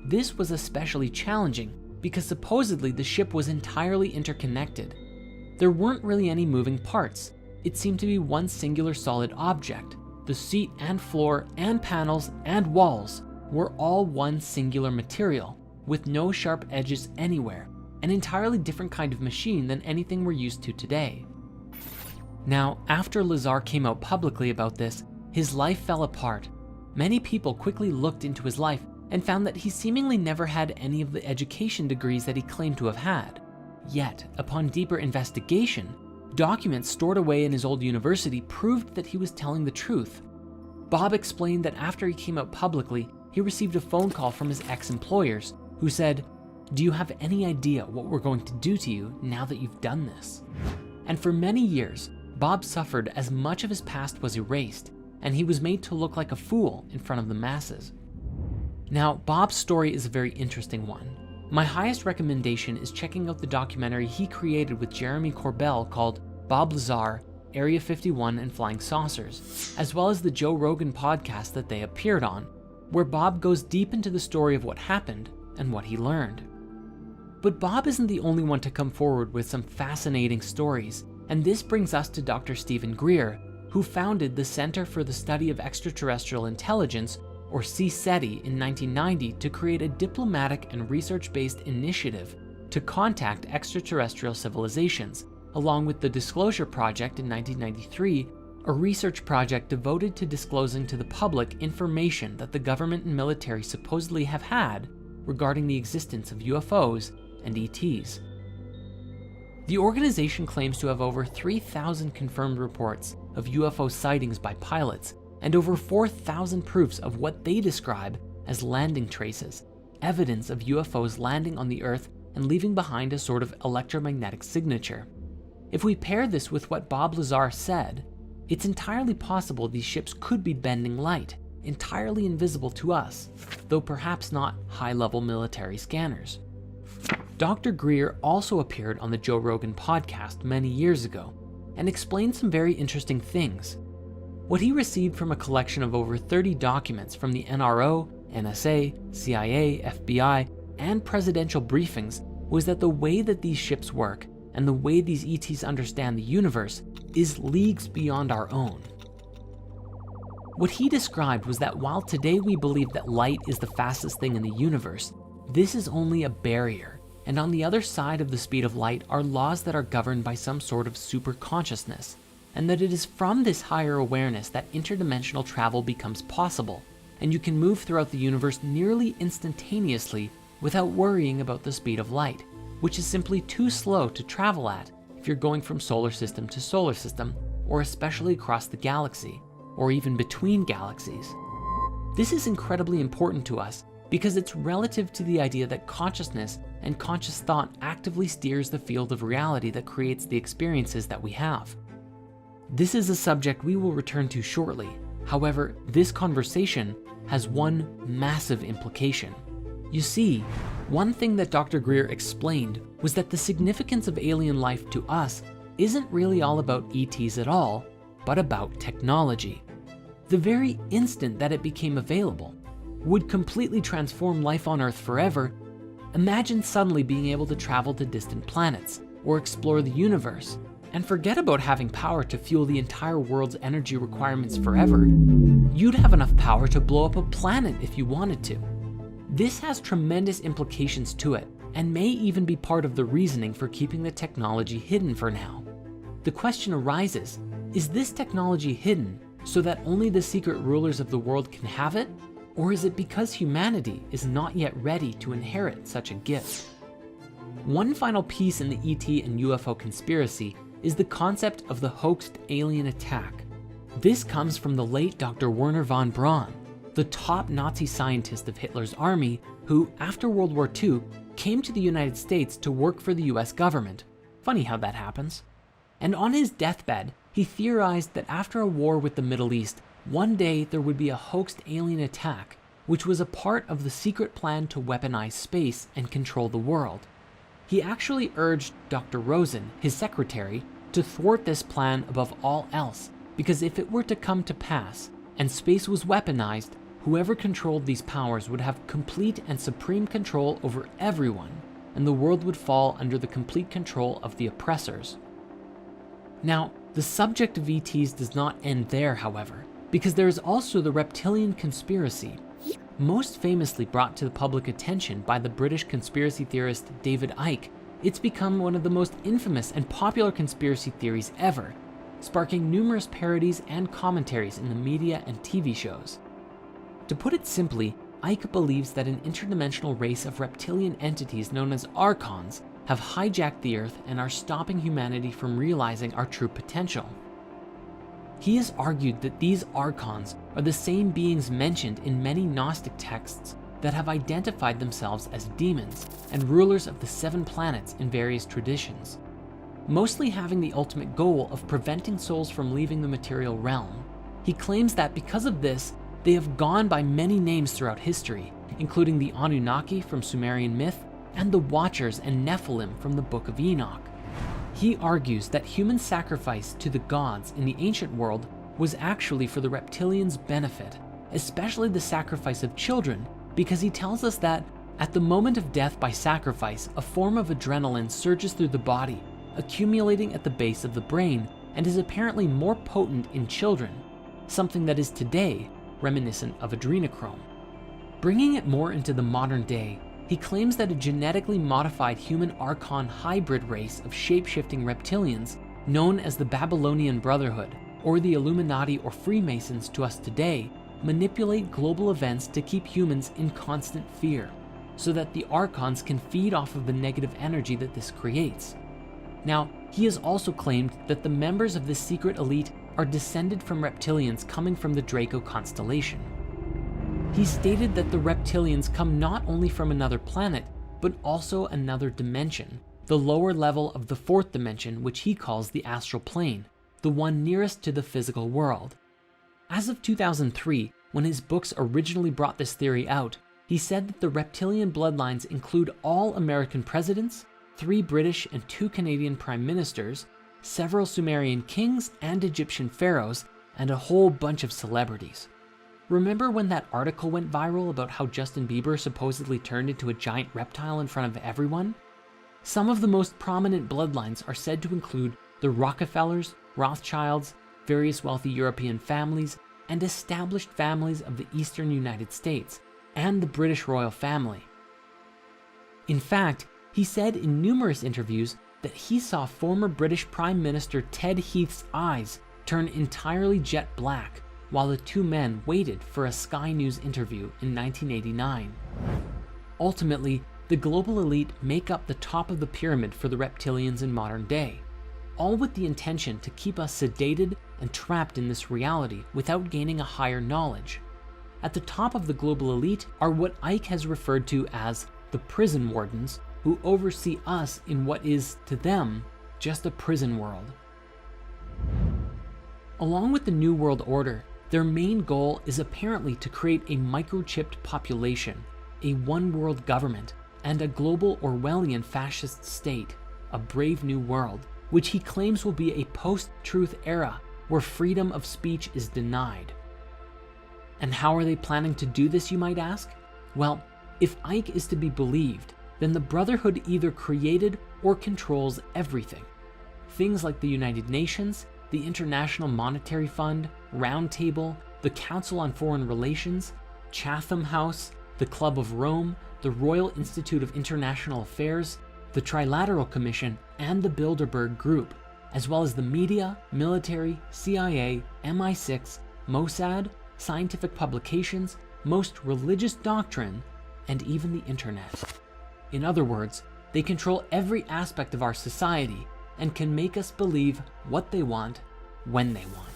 S1: This was especially challenging because supposedly the ship was entirely interconnected. There weren't really any moving parts. It seemed to be one singular solid object. The seat and floor and panels and walls were all one singular material, with no sharp edges anywhere, an entirely different kind of machine than anything we're used to today. Now, after Lazar came out publicly about this, his life fell apart. Many people quickly looked into his life and found that he seemingly never had any of the education degrees that he claimed to have had. Yet, upon deeper investigation, documents stored away in his old university proved that he was telling the truth. Bob explained that after he came out publicly, he received a phone call from his ex-employers who said, "Do you have any idea what we're going to do to you now that you've done this?" And for many years, Bob suffered as much of his past was erased, and he was made to look like a fool in front of the masses. Now, Bob's story is a very interesting one. My highest recommendation is checking out the documentary he created with Jeremy Corbell called Bob Lazar, Area 51 and Flying Saucers, as well as the Joe Rogan podcast that they appeared on, where Bob goes deep into the story of what happened and what he learned. But Bob isn't the only one to come forward with some fascinating stories, and this brings us to Dr. Stephen Greer, who founded the Center for the Study of Extraterrestrial Intelligence, or CSETI, in 1990 to create a diplomatic and research-based initiative to contact extraterrestrial civilizations, along with the Disclosure Project in 1993, a research project devoted to disclosing to the public information that the government and military supposedly have had regarding the existence of UFOs and ETs. The organization claims to have over 3,000 confirmed reports of UFO sightings by pilots and over 4,000 proofs of what they describe as landing traces, evidence of UFOs landing on the Earth and leaving behind a sort of electromagnetic signature. If we pair this with what Bob Lazar said, it's entirely possible these ships could be bending light, entirely invisible to us, though perhaps not high-level military scanners. Dr. Greer also appeared on the Joe Rogan podcast many years ago and explained some very interesting things. What he received from a collection of over 30 documents from the NRO, NSA, CIA, FBI, and presidential briefings was that the way that these ships work and the way these ETs understand the universe is leagues beyond our own. What he described was that while today we believe that light is the fastest thing in the universe, this is only a barrier, and on the other side of the speed of light are laws that are governed by some sort of super consciousness, and that it is from this higher awareness that interdimensional travel becomes possible, and you can move throughout the universe nearly instantaneously without worrying about the speed of light, which is simply too slow to travel at if you're going from solar system to solar system, or especially across the galaxy, or even between galaxies. This is incredibly important to us because it's relative to the idea that consciousness and conscious thought actively steers the field of reality that creates the experiences that we have. This is a subject we will return to shortly. However, this conversation has one massive implication. You see, one thing that Dr. Greer explained was that the significance of alien life to us isn't really all about ETs at all, but about technology. The very instant that it became available would completely transform life on Earth forever. Imagine suddenly being able to travel to distant planets or explore the universe, and forget about having power to fuel the entire world's energy requirements forever. You'd have enough power to blow up a planet if you wanted to. This has tremendous implications to it, and may even be part of the reasoning for keeping the technology hidden for now. The question arises, is this technology hidden so that only the secret rulers of the world can have it? Or is it because humanity is not yet ready to inherit such a gift? One final piece in the ET and UFO conspiracy is the concept of the hoaxed alien attack. This comes from the late Dr. Wernher von Braun, the top Nazi scientist of Hitler's army, who, after World War II, came to the United States to work for the US government. Funny how that happens. And on his deathbed, he theorized that after a war with the Middle East, one day there would be a hoaxed alien attack, which was a part of the secret plan to weaponize space and control the world. He actually urged Dr. Rosen, his secretary, to thwart this plan above all else, because if it were to come to pass, and space was weaponized, whoever controlled these powers would have complete and supreme control over everyone, and the world would fall under the complete control of the oppressors. Now, the subject of ETs does not end there, however, because there is also the reptilian conspiracy, most famously brought to the public attention by the British conspiracy theorist David Icke. It's become one of the most infamous and popular conspiracy theories ever, sparking numerous parodies and commentaries in the media and TV shows. To put it simply, Ike believes that an interdimensional race of reptilian entities known as Archons have hijacked the Earth and are stopping humanity from realizing our true potential. He has argued that these Archons are the same beings mentioned in many Gnostic texts that have identified themselves as demons and rulers of the 7 planets in various traditions, mostly having the ultimate goal of preventing souls from leaving the material realm. He claims that because of this, they have gone by many names throughout history, including the Anunnaki from Sumerian myth and the Watchers and Nephilim from the Book of Enoch. He argues that human sacrifice to the gods in the ancient world was actually for the reptilians' benefit, especially the sacrifice of children, because he tells us that at the moment of death by sacrifice, a form of adrenaline surges through the body, accumulating at the base of the brain, and is apparently more potent in children, something that is today reminiscent of adrenochrome. Bringing it more into the modern day, he claims that a genetically modified human Archon hybrid race of shape-shifting reptilians, known as the Babylonian Brotherhood, or the Illuminati or Freemasons to us today, manipulate global events to keep humans in constant fear, so that the Archons can feed off of the negative energy that this creates. Now, he has also claimed that the members of this secret elite are descended from reptilians coming from the Draco constellation. He stated that the reptilians come not only from another planet, but also another dimension, the lower level of the 4th dimension, which he calls the astral plane, the one nearest to the physical world. As of 2003, when his books originally brought this theory out, he said that the reptilian bloodlines include all American presidents, 3 British and 2 Canadian prime ministers, several Sumerian kings and Egyptian pharaohs, and a whole bunch of celebrities. Remember when that article went viral about how Justin Bieber supposedly turned into a giant reptile in front of everyone? Some of the most prominent bloodlines are said to include the Rockefellers, Rothschilds, various wealthy European families, and established families of the eastern United States, and the British royal family. In fact, he said in numerous interviews that he saw former British Prime Minister Ted Heath's eyes turn entirely jet black while the 2 men waited for a Sky News interview in 1989. Ultimately, the global elite make up the top of the pyramid for the reptilians in modern day, all with the intention to keep us sedated and trapped in this reality without gaining a higher knowledge. At the top of the global elite are what Ike has referred to as the prison wardens, who oversee us in what is, to them, just a prison world. Along with the New World Order, their main goal is apparently to create a microchipped population, a one-world government, and a global Orwellian fascist state, a brave new world, which he claims will be a post-truth era where freedom of speech is denied. And how are they planning to do this, you might ask? Well, if Ike is to be believed, then the Brotherhood either created or controls everything. Things like the United Nations, the International Monetary Fund, Round Table, the Council on Foreign Relations, Chatham House, the Club of Rome, the Royal Institute of International Affairs, the Trilateral Commission, and the Bilderberg Group, as well as the media, military, CIA, MI6, Mossad, scientific publications, most religious doctrine, and even the internet. In other words, they control every aspect of our society and can make us believe what they want, when they want.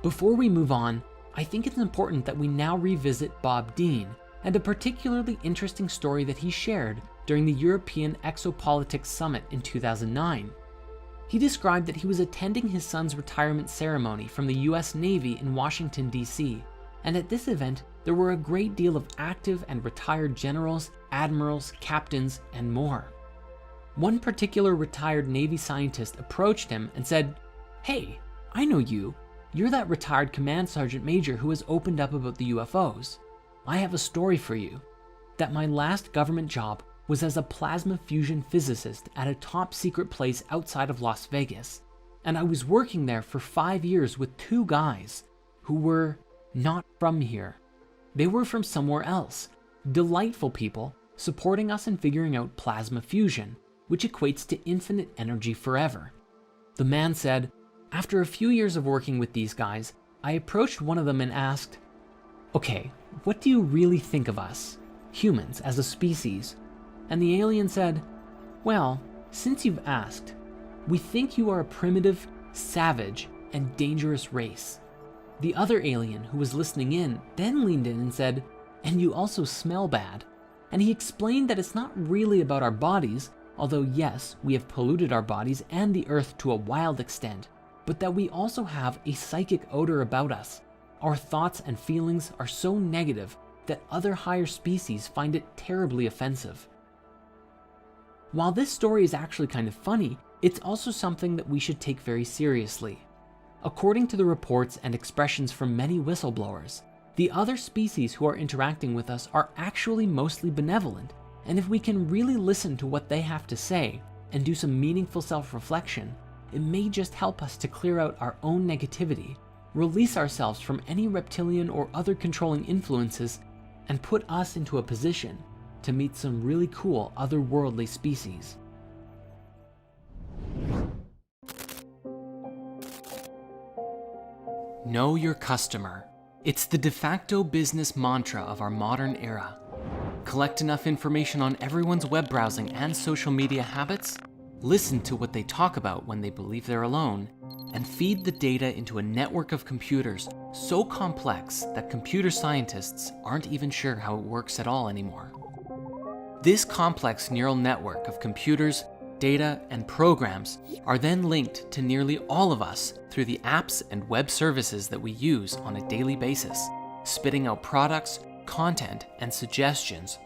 S1: Before we move on, I think it's important that we now revisit Bob Dean and a particularly interesting story that he shared during the European Exopolitics Summit in 2009. He described that he was attending his son's retirement ceremony from the US Navy in Washington, D.C., and at this event, there were a great deal of active and retired generals, admirals, captains, and more. One particular retired Navy scientist approached him and said, "Hey, I know you. You're that retired command sergeant major who has opened up about the UFOs. I have a story for you, that my last government job was as a plasma fusion physicist at a top secret place outside of Las Vegas, and I was working there for 5 years with 2 guys who were not from here. They were from somewhere else, delightful people supporting us in figuring out plasma fusion, which equates to infinite energy forever." The man said, "After a few years of working with these guys, I approached one of them and asked, okay, what do you really think of us, humans, as a species? And the alien said, well, since you've asked, we think you are a primitive, savage, and dangerous race. The other alien, who was listening in, then leaned in and said, and you also smell bad. And he explained that it's not really about our bodies, although yes, we have polluted our bodies and the earth to a wild extent, but that we also have a psychic odor about us. Our thoughts and feelings are so negative that other higher species find it terribly offensive. While this story is actually kind of funny, it's also something that we should take very seriously. According to the reports and expressions from many whistleblowers, the other species who are interacting with us are actually mostly benevolent, and if we can really listen to what they have to say and do some meaningful self-reflection, it may just help us to clear out our own negativity, release ourselves from any reptilian or other controlling influences, and put us into a position to meet some really cool otherworldly species. Know your customer. It's the de facto business mantra of our modern era. Collect enough information on everyone's web browsing and social media habits, listen to what they talk about when they believe they're alone, and feed the data into a network of computers so complex that computer scientists aren't even sure how it works at all anymore. This complex neural network of computers, data, and programs are then linked to nearly all of us through the apps and web services that we use on a daily basis, spitting out products, content, and suggestions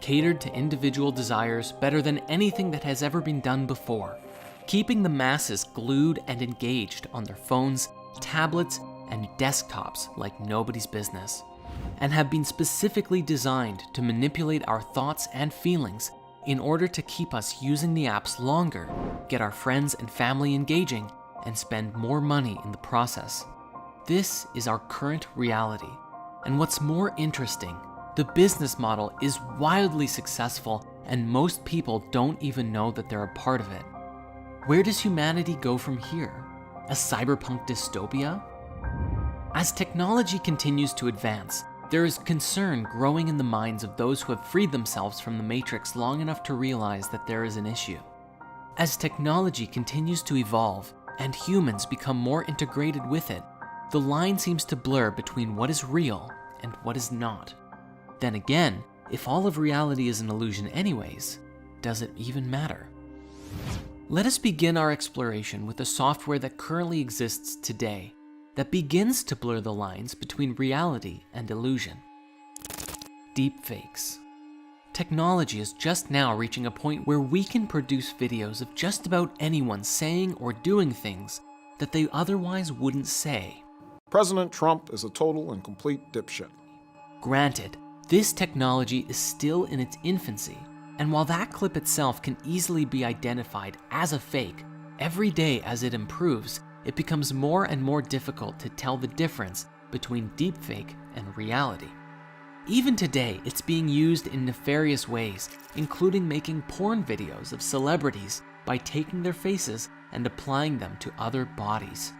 S1: catered to individual desires better than anything that has ever been done before, keeping the masses glued and engaged on their phones, tablets, and desktops like nobody's business, and have been specifically designed to manipulate our thoughts and feelings in order to keep us using the apps longer, get our friends and family engaging, and spend more money in the process. This is our current reality. And what's more interesting, the business model is wildly successful and most people don't even know that they're a part of it. Where does humanity go from here? A cyberpunk dystopia? As technology continues to advance, there is concern growing in the minds of those who have freed themselves from the Matrix long enough to realize that there is an issue. As technology continues to evolve and humans become more integrated with it, the line seems to blur between what is real and what is not. Then again, if all of reality is an illusion anyways, does it even matter? Let us begin our exploration with the software that currently exists today that begins to blur the lines between reality and illusion. Deepfakes. Technology is just now reaching a point where we can produce videos of just about anyone saying or doing things that they otherwise wouldn't say.
S2: President Trump is a total and complete dipshit.
S1: Granted, this technology is still in its infancy, and while that clip itself can easily be identified as a fake, every day as it improves, it becomes more and more difficult to tell the difference between deepfake and reality. Even today, it's being used in nefarious ways, including making porn videos of celebrities by taking their faces and applying them to other bodies.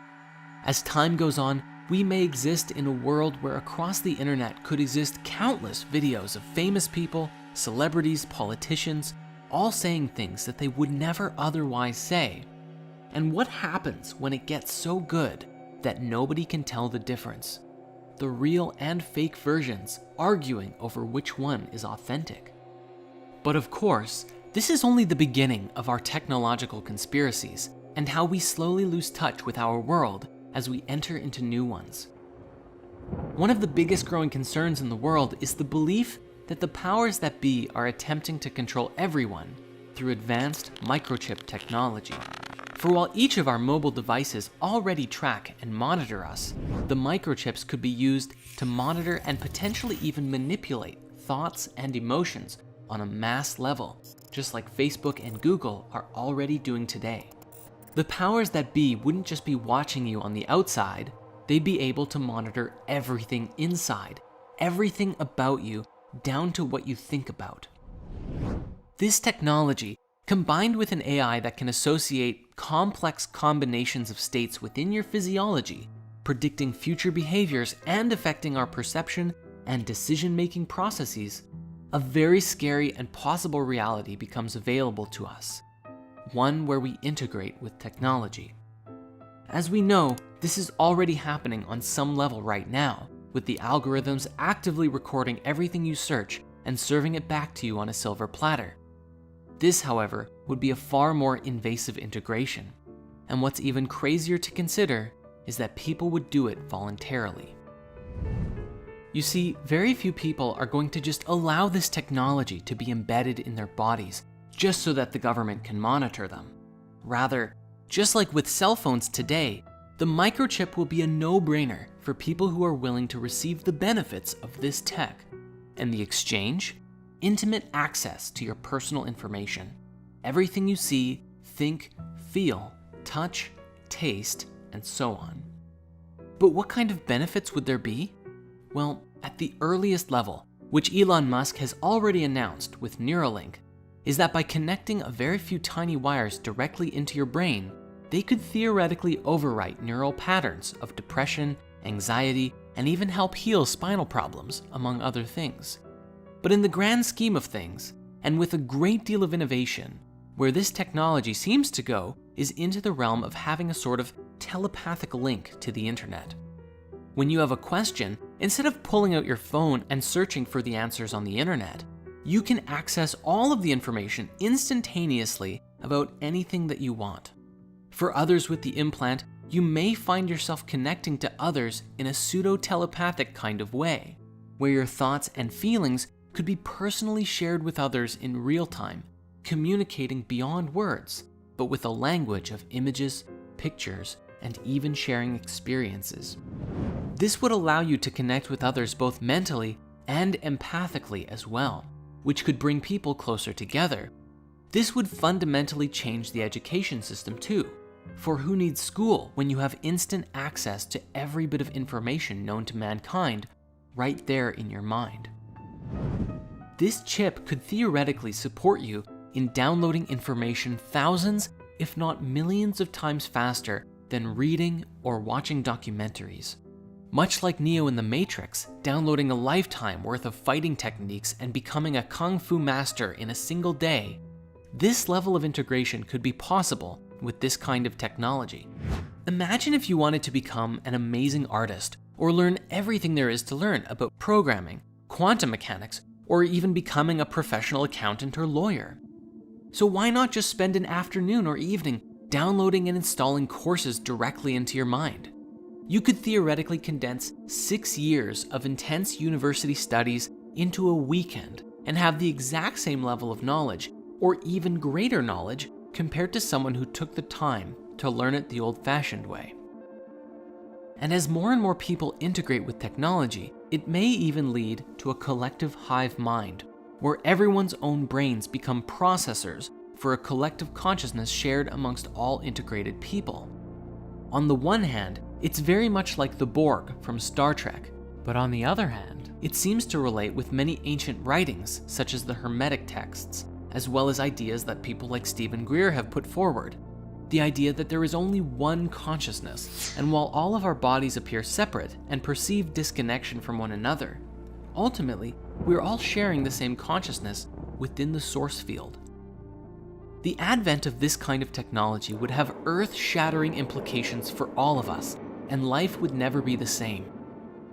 S1: As time goes on, we may exist in a world where across the internet could exist countless videos of famous people, celebrities, politicians, all saying things that they would never otherwise say. And what happens when it gets so good that nobody can tell the difference? The real and fake versions arguing over which one is authentic. But of course, this is only the beginning of our technological conspiracies and how we slowly lose touch with our world as we enter into new ones. One of the biggest growing concerns in the world is the belief that the powers that be are attempting to control everyone through advanced microchip technology. For while each of our mobile devices already track and monitor us, the microchips could be used to monitor and potentially even manipulate thoughts and emotions on a mass level, just like Facebook and Google are already doing today. The powers that be wouldn't just be watching you on the outside, they'd be able to monitor everything inside, everything about you, down to what you think about. This technology, combined with an AI that can associate complex combinations of states within your physiology, predicting future behaviors and affecting our perception and decision-making processes, a very scary and possible reality becomes available to us, one where we integrate with technology. As we know, this is already happening on some level right now, with the algorithms actively recording everything you search and serving it back to you on a silver platter. This, however, would be a far more invasive integration, and what's even crazier to consider is that people would do it voluntarily. You see, very few people are going to just allow this technology to be embedded in their bodies just so that the government can monitor them. Rather, just like with cell phones today, the microchip will be a no-brainer for people who are willing to receive the benefits of this tech, and the exchange? Intimate access to your personal information. Everything you see, think, feel, touch, taste, and so on. But what kind of benefits would there be? Well, at the earliest level, which Elon Musk has already announced with Neuralink, is that by connecting a very few tiny wires directly into your brain, they could theoretically overwrite neural patterns of depression, anxiety, and even help heal spinal problems, among other things. But in the grand scheme of things, and with a great deal of innovation, where this technology seems to go is into the realm of having a sort of telepathic link to the internet. When you have a question, instead of pulling out your phone and searching for the answers on the internet, you can access all of the information instantaneously about anything that you want. For others with the implant, you may find yourself connecting to others in a pseudo-telepathic kind of way, where your thoughts and feelings could be personally shared with others in real time, communicating beyond words, but with a language of images, pictures, and even sharing experiences. This would allow you to connect with others both mentally and empathically as well, which could bring people closer together. This would fundamentally change the education system too, for who needs school when you have instant access to every bit of information known to mankind right there in your mind? This chip could theoretically support you in downloading information thousands, if not millions of times faster than reading or watching documentaries. Much like Neo in the Matrix, downloading a lifetime worth of fighting techniques and becoming a kung fu master in a single day, this level of integration could be possible with this kind of technology. Imagine if you wanted to become an amazing artist or learn everything there is to learn about programming, quantum mechanics, or even becoming a professional accountant or lawyer. So why not just spend an afternoon or evening downloading and installing courses directly into your mind? You could theoretically condense 6 years of intense university studies into a weekend and have the exact same level of knowledge, or even greater knowledge, compared to someone who took the time to learn it the old-fashioned way. And as more and more people integrate with technology, it may even lead to a collective hive mind, where everyone's own brains become processors for a collective consciousness shared amongst all integrated people. On the one hand, it's very much like the Borg from Star Trek, but on the other hand, it seems to relate with many ancient writings, such as the Hermetic texts, as well as ideas that people like Stephen Greer have put forward. The idea that there is only one consciousness, and while all of our bodies appear separate and perceive disconnection from one another, ultimately, we're all sharing the same consciousness within the source field. The advent of this kind of technology would have earth-shattering implications for all of us, and life would never be the same.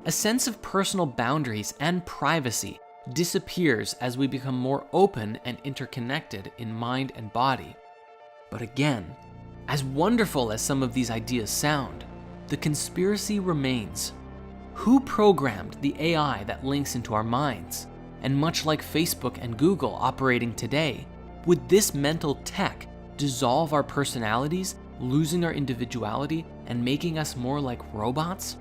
S1: A sense of personal boundaries and privacy disappears as we become more open and interconnected in mind and body. But again, as wonderful as some of these ideas sound, the conspiracy remains. Who programmed the AI that links into our minds? And much like Facebook and Google operating today, would this mental tech dissolve our personalities, losing our individuality and making us more like robots?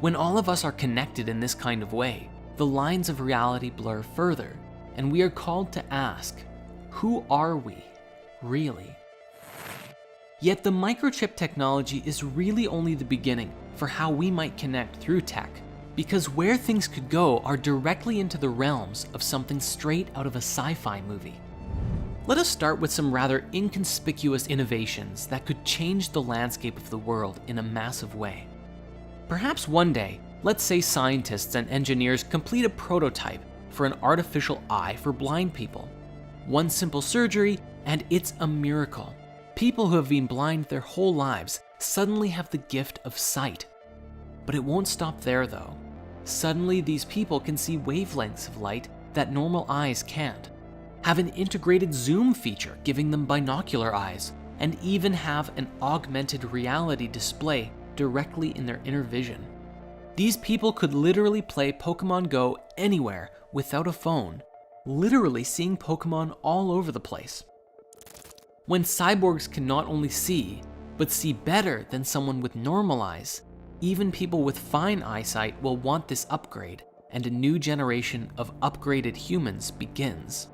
S1: When all of us are connected in this kind of way, the lines of reality blur further, and we are called to ask, who are we, really? Yet the microchip technology is really only the beginning for how we might connect through tech, because where things could go are directly into the realms of something straight out of a sci-fi movie. Let us start with some rather inconspicuous innovations that could change the landscape of the world in a massive way. Perhaps one day, let's say scientists and engineers complete a prototype for an artificial eye for blind people. One simple surgery, and it's a miracle. People who have been blind their whole lives suddenly have the gift of sight. But it won't stop there though. Suddenly these people can see wavelengths of light that normal eyes can't, have an integrated zoom feature giving them binocular eyes, and even have an augmented reality display directly in their inner vision. These people could literally play Pokemon Go anywhere without a phone, literally seeing Pokemon all over the place. When cyborgs can not only see, but see better than someone with normal eyes, even people with fine eyesight will want this upgrade, and a new generation of upgraded humans begins.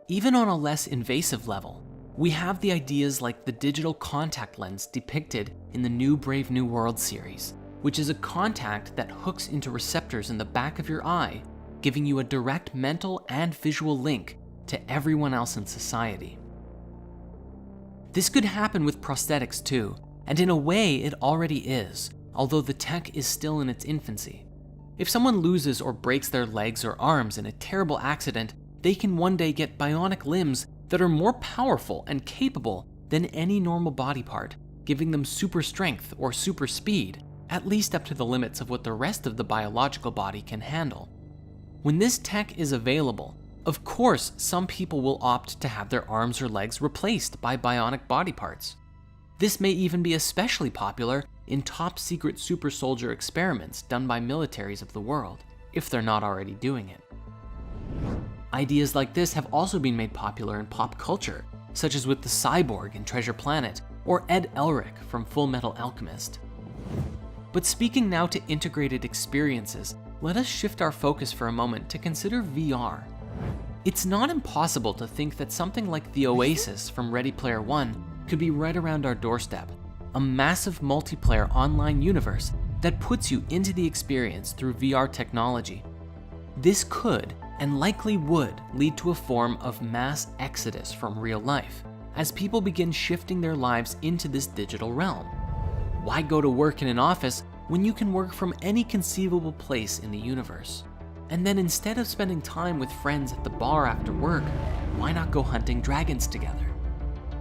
S1: Even on a less invasive level, we have the ideas like the digital contact lens depicted in the new Brave New World series, which is a contact that hooks into receptors in the back of your eye, giving you a direct mental and visual link to everyone else in society. This could happen with prosthetics too, and in a way it already is, although the tech is still in its infancy. If someone loses or breaks their legs or arms in a terrible accident, they can one day get bionic limbs that are more powerful and capable than any normal body part, giving them super strength or super speed, at least up to the limits of what the rest of the biological body can handle. When this tech is available, of course some people will opt to have their arms or legs replaced by bionic body parts. This may even be especially popular in top secret super soldier experiments done by militaries of the world, if they're not already doing it. Ideas like this have also been made popular in pop culture, such as with the cyborg in Treasure Planet or Ed Elric from Full Metal Alchemist. But speaking now to integrated experiences, let us shift our focus for a moment to consider VR. It's not impossible to think that something like the Oasis from Ready Player One could be right around our doorstep, a massive multiplayer online universe that puts you into the experience through VR technology. This could, and likely would, lead to a form of mass exodus from real life, as people begin shifting their lives into this digital realm. Why go to work in an office when you can work from any conceivable place in the universe? And then instead of spending time with friends at the bar after work, why not go hunting dragons together?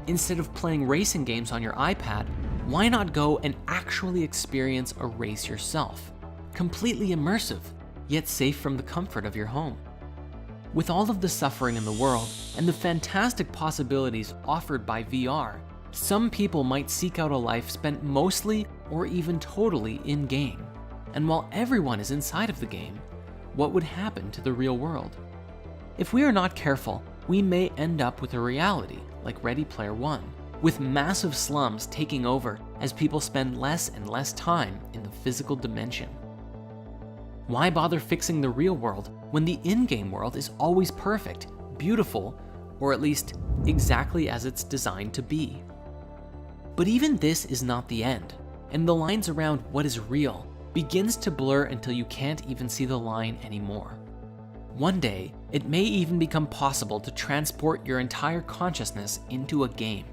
S1: Instead of playing racing games on your iPad, why not go and actually experience a race yourself? Completely immersive, yet safe from the comfort of your home. With all of the suffering in the world and the fantastic possibilities offered by VR, some people might seek out a life spent mostly or even totally in-game. And while everyone is inside of the game, what would happen to the real world? If we are not careful, we may end up with a reality like Ready Player One, with massive slums taking over as people spend less and less time in the physical dimension. Why bother fixing the real world when the in-game world is always perfect, beautiful, or at least exactly as it's designed to be? But even this is not the end, and the lines around what is real begins to blur until you can't even see the line anymore. One day, it may even become possible to transport your entire consciousness into a game.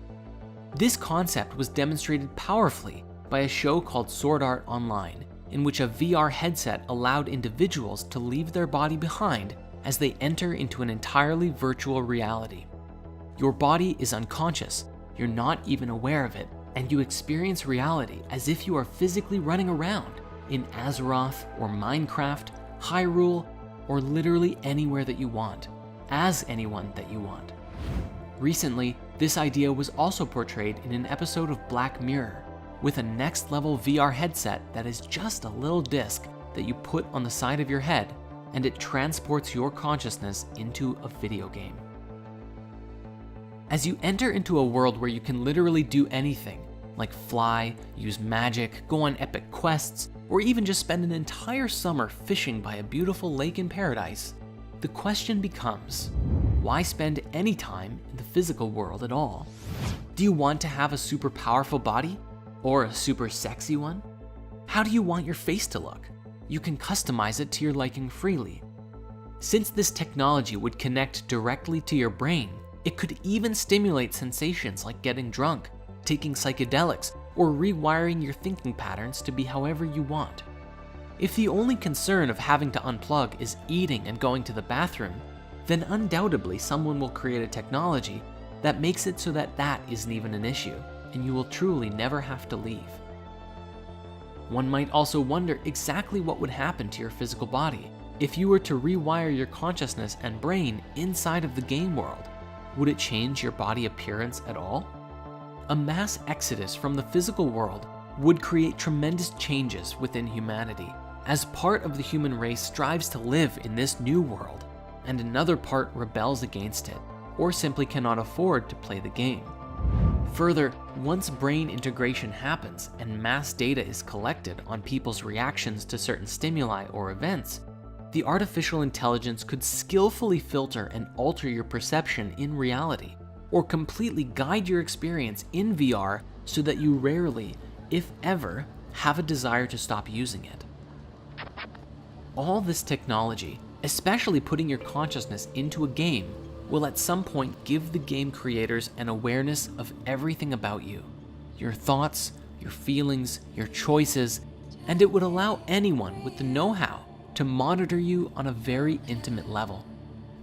S1: This concept was demonstrated powerfully by a show called Sword Art Online, in which a VR headset allowed individuals to leave their body behind as they enter into an entirely virtual reality. Your body is unconscious, you're not even aware of it, and you experience reality as if you are physically running around in Azeroth or Minecraft, Hyrule, or literally anywhere that you want, as anyone that you want. Recently, this idea was also portrayed in an episode of Black Mirror, with a next level VR headset that is just a little disc that you put on the side of your head, and it transports your consciousness into a video game. As you enter into a world where you can literally do anything, like fly, use magic, go on epic quests, or even just spend an entire summer fishing by a beautiful lake in paradise, the question becomes, why spend any time in the physical world at all? Do you want to have a super powerful body? Or a super sexy one? How do you want your face to look? You can customize it to your liking freely. Since this technology would connect directly to your brain, it could even stimulate sensations like getting drunk, taking psychedelics, or rewiring your thinking patterns to be however you want. If the only concern of having to unplug is eating and going to the bathroom, then undoubtedly someone will create a technology that makes it so that that isn't even an issue, and you will truly never have to leave. One might also wonder exactly what would happen to your physical body if you were to rewire your consciousness and brain inside of the game world. Would it change your body appearance at all? A mass exodus from the physical world would create tremendous changes within humanity, as part of the human race strives to live in this new world, and another part rebels against it, or simply cannot afford to play the game. Further, once brain integration happens and mass data is collected on people's reactions to certain stimuli or events, the artificial intelligence could skillfully filter and alter your perception in reality, or completely guide your experience in VR so that you rarely, if ever, have a desire to stop using it. All this technology, especially putting your consciousness into a game, will at some point give the game creators an awareness of everything about you, your thoughts, your feelings, your choices, and it would allow anyone with the know-how to monitor you on a very intimate level.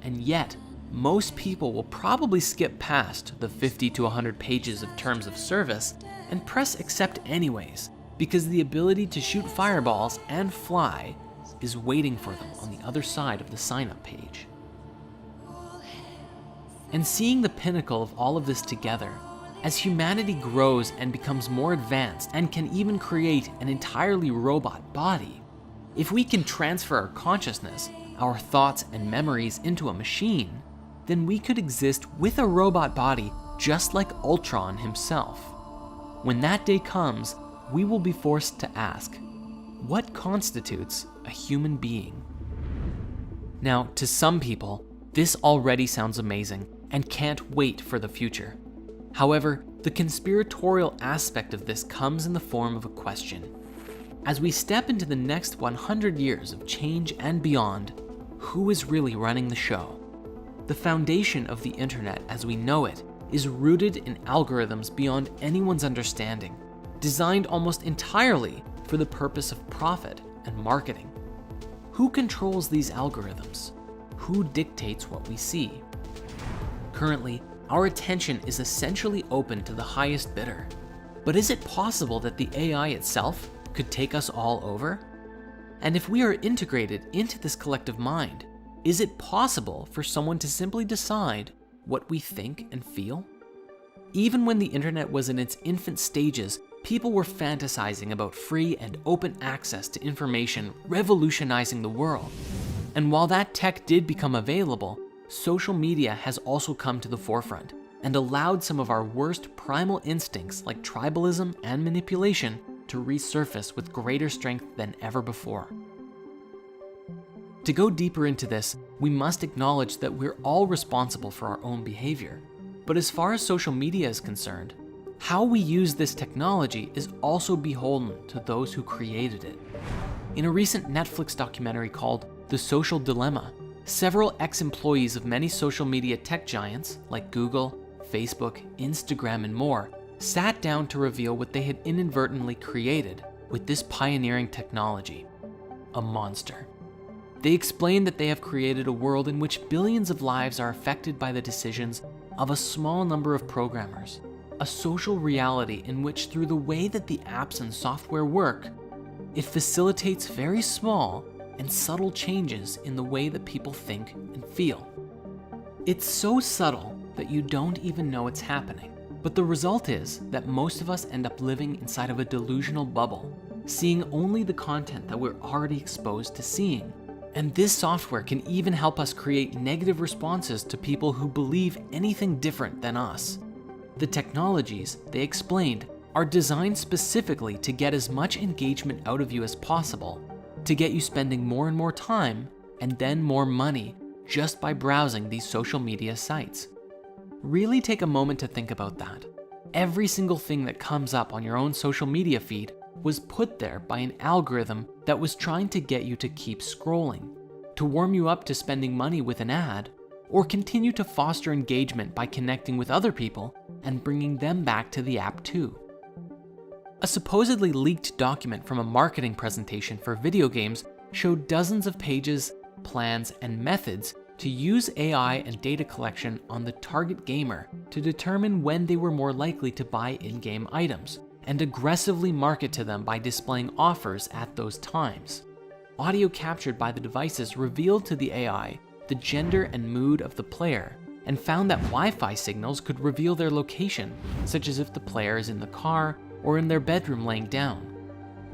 S1: And yet, most people will probably skip past the 50 to 100 pages of terms of service and press accept anyways, because the ability to shoot fireballs and fly is waiting for them on the other side of the sign-up page. And seeing the pinnacle of all of this together, as humanity grows and becomes more advanced and can even create an entirely robot body, if we can transfer our consciousness, our thoughts and memories into a machine, then we could exist with a robot body just like Ultron himself. When that day comes, we will be forced to ask, what constitutes a human being? Now, to some people, this already sounds amazing and can't wait for the future. However, the conspiratorial aspect of this comes in the form of a question. As we step into the next 100 years of change and beyond, who is really running the show? The foundation of the internet as we know it is rooted in algorithms beyond anyone's understanding, designed almost entirely for the purpose of profit and marketing. Who controls these algorithms? Who dictates what we see? Currently, our attention is essentially open to the highest bidder. But is it possible that the AI itself could take us all over? And if we are integrated into this collective mind, is it possible for someone to simply decide what we think and feel? Even when the internet was in its infant stages, people were fantasizing about free and open access to information revolutionizing the world. And while that tech did become available, social media has also come to the forefront and allowed some of our worst primal instincts like tribalism and manipulation to resurface with greater strength than ever before. To go deeper into this, we must acknowledge that we're all responsible for our own behavior. But as far as social media is concerned, how we use this technology is also beholden to those who created it. In a recent Netflix documentary called The Social Dilemma, several ex-employees of many social media tech giants like Google, Facebook, Instagram, and more sat down to reveal what they had inadvertently created with this pioneering technology: a monster. They explained that they have created a world in which billions of lives are affected by the decisions of a small number of programmers, a social reality in which, through the way that the apps and software work, it facilitates very small and subtle changes in the way that people think and feel. It's so subtle that you don't even know it's happening. But the result is that most of us end up living inside of a delusional bubble, seeing only the content that we're already exposed to seeing. And this software can even help us create negative responses to people who believe anything different than us. The technologies, they explained, are designed specifically to get as much engagement out of you as possible, to get you spending more and more time and then more money just by browsing these social media sites. Really take a moment to think about that. Every single thing that comes up on your own social media feed was put there by an algorithm that was trying to get you to keep scrolling, to warm you up to spending money with an ad, or continue to foster engagement by connecting with other people and bringing them back to the app too. A supposedly leaked document from a marketing presentation for video games showed dozens of pages, plans, and methods to use AI and data collection on the target gamer to determine when they were more likely to buy in-game items, and aggressively market to them by displaying offers at those times. Audio captured by the devices revealed to the AI the gender and mood of the player, and found that Wi-Fi signals could reveal their location, such as if the player is in the car or in their bedroom laying down.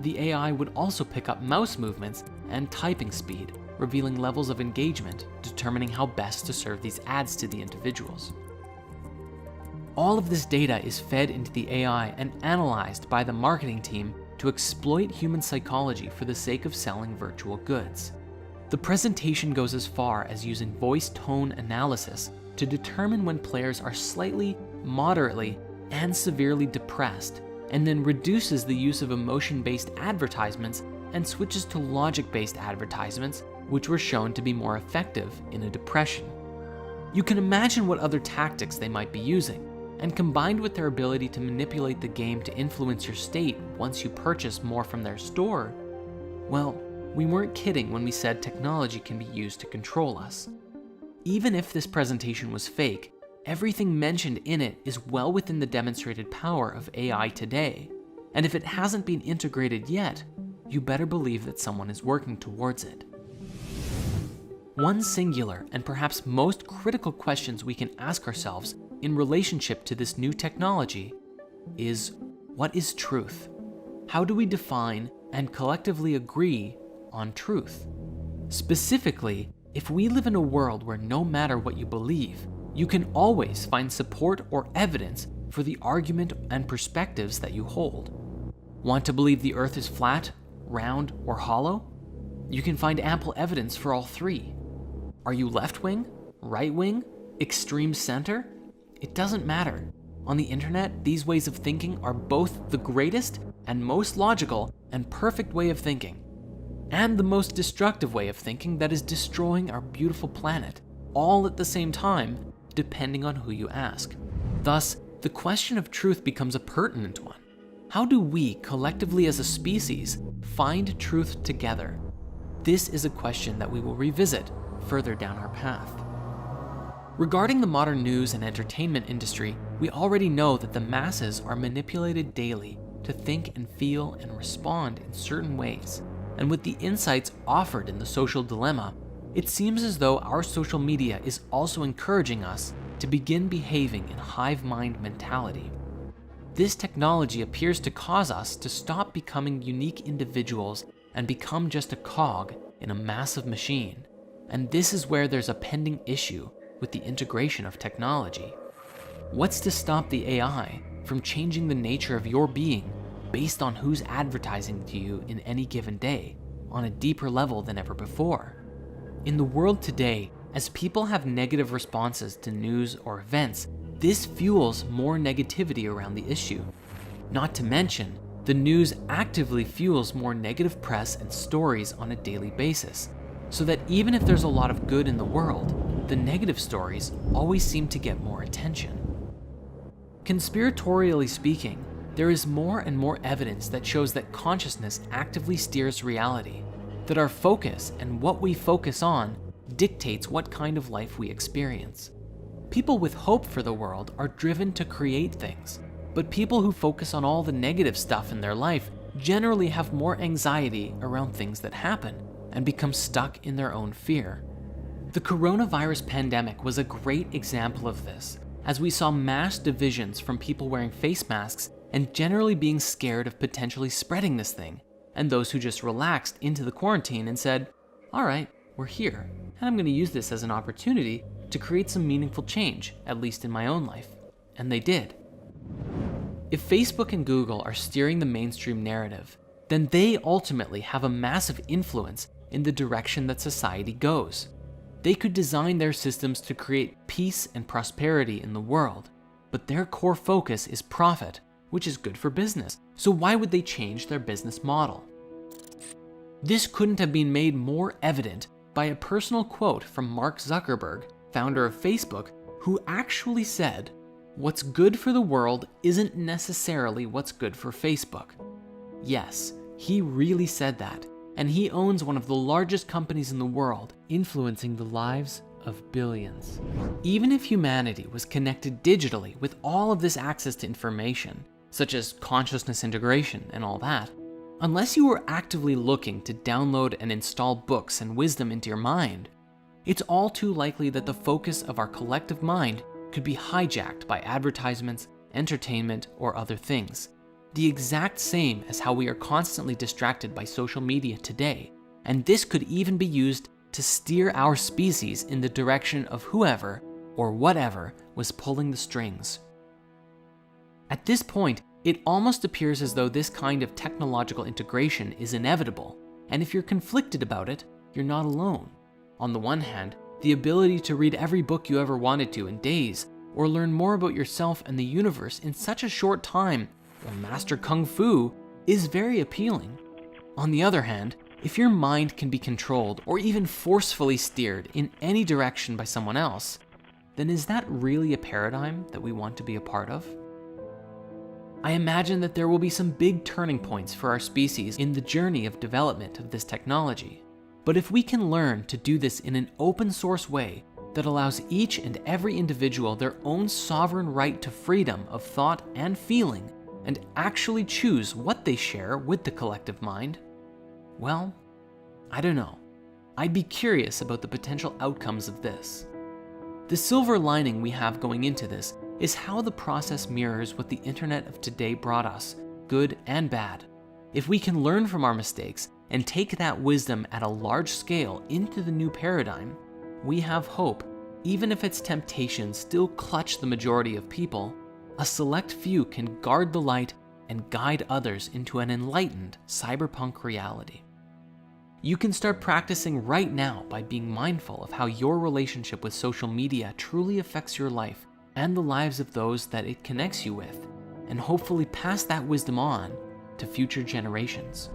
S1: The AI would also pick up mouse movements and typing speed, revealing levels of engagement, determining how best to serve these ads to the individuals. All of this data is fed into the AI and analyzed by the marketing team to exploit human psychology for the sake of selling virtual goods. The presentation goes as far as using voice tone analysis to determine when players are slightly, moderately, and severely depressed, and then reduces the use of emotion-based advertisements and switches to logic-based advertisements, which were shown to be more effective in a depression. You can imagine what other tactics they might be using, and combined with their ability to manipulate the game to influence your state once you purchase more from their store, well, we weren't kidding when we said technology can be used to control us. Even if this presentation was fake, everything mentioned in it is well within the demonstrated power of AI today, and if it hasn't been integrated yet, you better believe that someone is working towards it. One singular and perhaps most critical questions we can ask ourselves in relationship to this new technology is, what is truth? How do we define and collectively agree on truth? Specifically, if we live in a world where no matter what you believe, you can always find support or evidence for the argument and perspectives that you hold. Want to believe the earth is flat, round, or hollow? You can find ample evidence for all three. Are you left-wing, right-wing, extreme center? It doesn't matter. On the internet, these ways of thinking are both the greatest and most logical and perfect way of thinking, and the most destructive way of thinking that is destroying our beautiful planet, all at the same time, depending on who you ask. Thus, the question of truth becomes a pertinent one. How do we, collectively as a species, find truth together? This is a question that we will revisit further down our path. Regarding the modern news and entertainment industry, we already know that the masses are manipulated daily to think and feel and respond in certain ways. And with the insights offered in the social dilemma, it seems as though our social media is also encouraging us to begin behaving in hive mind mentality. This technology appears to cause us to stop becoming unique individuals and become just a cog in a massive machine. And this is where there's a pending issue with the integration of technology. What's to stop the AI from changing the nature of your being based on who's advertising to you in any given day on a deeper level than ever before? In the world today, as people have negative responses to news or events, this fuels more negativity around the issue. Not to mention, the news actively fuels more negative press and stories on a daily basis, so that even if there's a lot of good in the world, the negative stories always seem to get more attention. Conspiratorially speaking, there is more and more evidence that shows that consciousness actively steers reality, that our focus and what we focus on dictates what kind of life we experience. People with hope for the world are driven to create things, but people who focus on all the negative stuff in their life generally have more anxiety around things that happen and become stuck in their own fear. The coronavirus pandemic was a great example of this, as we saw mass divisions from people wearing face masks and generally being scared of potentially spreading this thing, and those who just relaxed into the quarantine and said, all right, we're here, and I'm going to use this as an opportunity to create some meaningful change, at least in my own life. And they did. If Facebook and Google are steering the mainstream narrative, then they ultimately have a massive influence in the direction that society goes. They could design their systems to create peace and prosperity in the world, but their core focus is profit, which is good for business. So why would they change their business model? This couldn't have been made more evident by a personal quote from Mark Zuckerberg, founder of Facebook, who actually said, What's good for the world isn't necessarily what's good for Facebook. Yes, he really said that, and he owns one of the largest companies in the world, influencing the lives of billions. Even if humanity was connected digitally with all of this access to information, such as consciousness integration and all that, unless you were actively looking to download and install books and wisdom into your mind, it's all too likely that the focus of our collective mind could be hijacked by advertisements, entertainment, or other things. The exact same as how we are constantly distracted by social media today, and this could even be used to steer our species in the direction of whoever or whatever was pulling the strings. At this point, it almost appears as though this kind of technological integration is inevitable, and if you're conflicted about it, you're not alone. On the one hand, the ability to read every book you ever wanted to in days, or learn more about yourself and the universe in such a short time, or master Kung Fu, is very appealing. On the other hand, if your mind can be controlled or even forcefully steered in any direction by someone else, then is that really a paradigm that we want to be a part of? I imagine that there will be some big turning points for our species in the journey of development of this technology. But if we can learn to do this in an open source way that allows each and every individual their own sovereign right to freedom of thought and feeling, and actually choose what they share with the collective mind, well, I don't know. I'd be curious about the potential outcomes of this. The silver lining we have going into this is how the process mirrors what the internet of today brought us, good and bad. If we can learn from our mistakes and take that wisdom at a large scale into the new paradigm, we have hope. Even if its temptations still clutch the majority of people, a select few can guard the light and guide others into an enlightened cyberpunk reality. You can start practicing right now by being mindful of how your relationship with social media truly affects your life and the lives of those that it connects you with, and hopefully pass that wisdom on to future generations.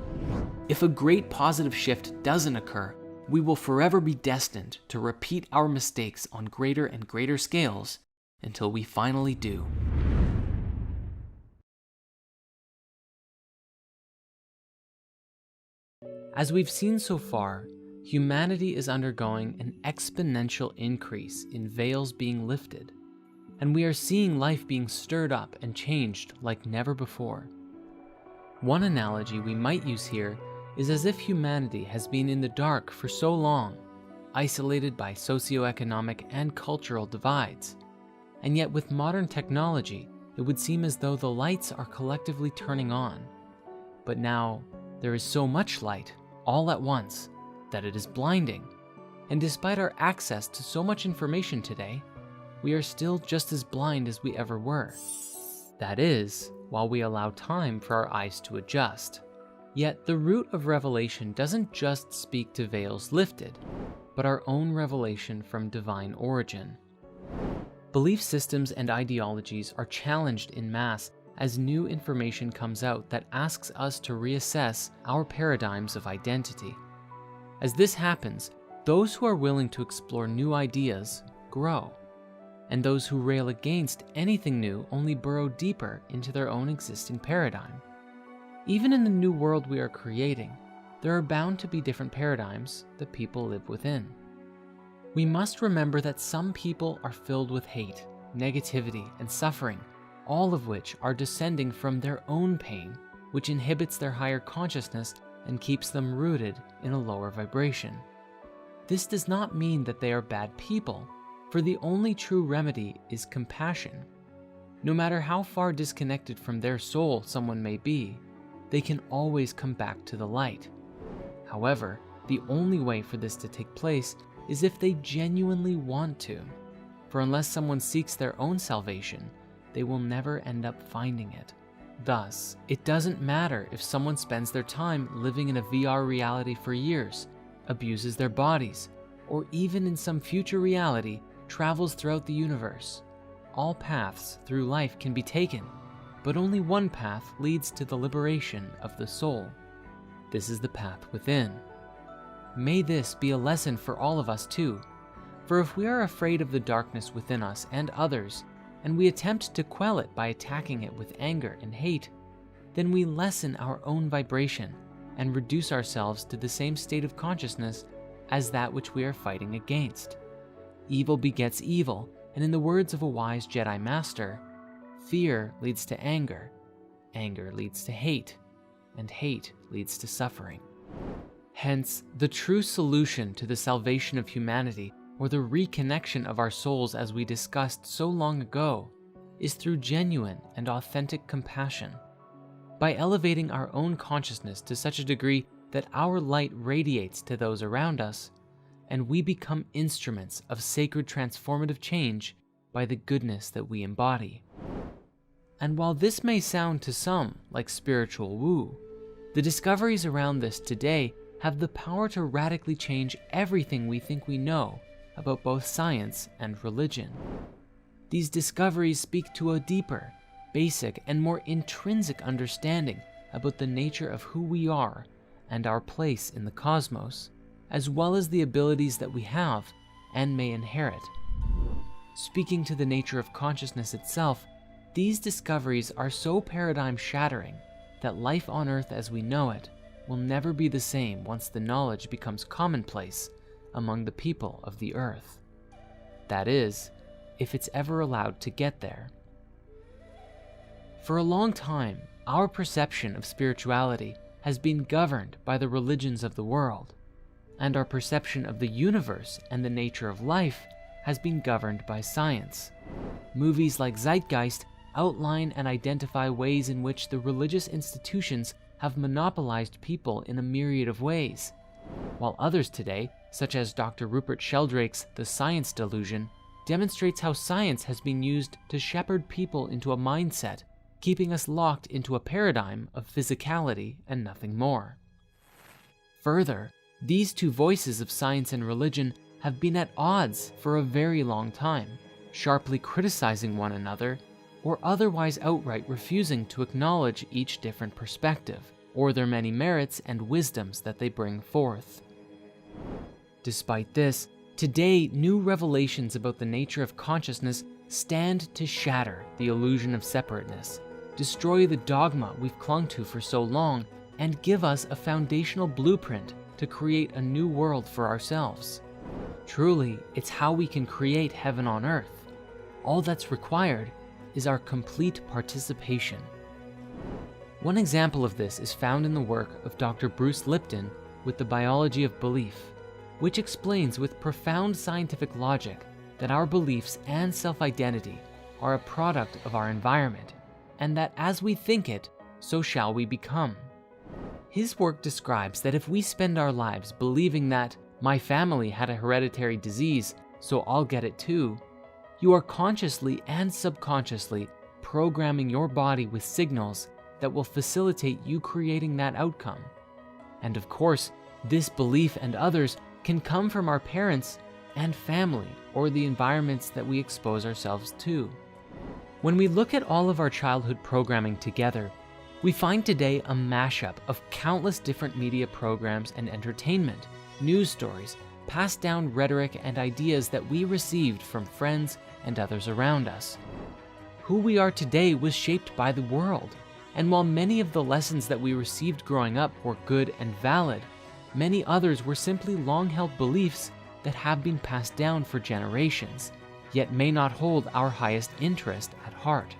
S1: If a great positive shift doesn't occur, we will forever be destined to repeat our mistakes on greater and greater scales until we finally do. As we've seen so far, humanity is undergoing an exponential increase in veils being lifted, and we are seeing life being stirred up and changed like never before. One analogy we might use here is as if humanity has been in the dark for so long, isolated by socioeconomic and cultural divides, and yet with modern technology, it would seem as though the lights are collectively turning on. But now, there is so much light, all at once, that it is blinding. And despite our access to so much information today, we are still just as blind as we ever were. That is, while we allow time for our eyes to adjust. Yet the root of revelation doesn't just speak to veils lifted, but our own revelation from divine origin. Belief systems and ideologies are challenged in mass as new information comes out that asks us to reassess our paradigms of identity. As this happens, those who are willing to explore new ideas grow, and those who rail against anything new only burrow deeper into their own existing paradigm. Even in the new world we are creating, there are bound to be different paradigms that people live within. We must remember that some people are filled with hate, negativity, and suffering, all of which are descending from their own pain, which inhibits their higher consciousness and keeps them rooted in a lower vibration. This does not mean that they are bad people, for the only true remedy is compassion. No matter how far disconnected from their soul someone may be, they can always come back to the light. However, the only way for this to take place is if they genuinely want to, for unless someone seeks their own salvation, they will never end up finding it. Thus, it doesn't matter if someone spends their time living in a VR reality for years, abuses their bodies, or even in some future reality travels throughout the universe. All paths through life can be taken, but only one path leads to the liberation of the soul. This is the path within. May this be a lesson for all of us too, for if we are afraid of the darkness within us and others, and we attempt to quell it by attacking it with anger and hate, then we lessen our own vibration and reduce ourselves to the same state of consciousness as that which we are fighting against. Evil begets evil, and in the words of a wise Jedi Master, fear leads to anger, anger leads to hate, and hate leads to suffering. Hence, the true solution to the salvation of humanity, or the reconnection of our souls as we discussed so long ago, is through genuine and authentic compassion. By elevating our own consciousness to such a degree that our light radiates to those around us, and we become instruments of sacred transformative change by the goodness that we embody. And while this may sound to some like spiritual woo, the discoveries around this today have the power to radically change everything we think we know about both science and religion. These discoveries speak to a deeper, basic, and more intrinsic understanding about the nature of who we are and our place in the cosmos, as well as the abilities that we have and may inherit. Speaking to the nature of consciousness itself, these discoveries are so paradigm-shattering that life on Earth as we know it will never be the same once the knowledge becomes commonplace among the people of the Earth. That is, if it's ever allowed to get there. For a long time, our perception of spirituality has been governed by the religions of the world, and our perception of the universe and the nature of life has been governed by science. Movies like Zeitgeist outline and identify ways in which the religious institutions have monopolized people in a myriad of ways, while others today, such as Dr. Rupert Sheldrake's The Science Delusion, demonstrates how science has been used to shepherd people into a mindset, keeping us locked into a paradigm of physicality and nothing more. Further, these two voices of science and religion have been at odds for a very long time, sharply criticizing one another, or otherwise outright refusing to acknowledge each different perspective, or their many merits and wisdoms that they bring forth. Despite this, today new revelations about the nature of consciousness stand to shatter the illusion of separateness, destroy the dogma we've clung to for so long, and give us a foundational blueprint to create a new world for ourselves. Truly, it's how we can create heaven on earth. All that's required is our complete participation. One example of this is found in the work of Dr. Bruce Lipton with The Biology of Belief, which explains with profound scientific logic that our beliefs and self-identity are a product of our environment, and that as we think it, so shall we become. His work describes that if we spend our lives believing that my family had a hereditary disease, so I'll get it too, you are consciously and subconsciously programming your body with signals that will facilitate you creating that outcome. And of course, this belief and others can come from our parents and family or the environments that we expose ourselves to. When we look at all of our childhood programming together, we find today a mashup of countless different media programs and entertainment, news stories, passed down rhetoric and ideas that we received from friends and others around us. Who we are today was shaped by the world, and while many of the lessons that we received growing up were good and valid, many others were simply long-held beliefs that have been passed down for generations, yet may not hold our highest interest at heart.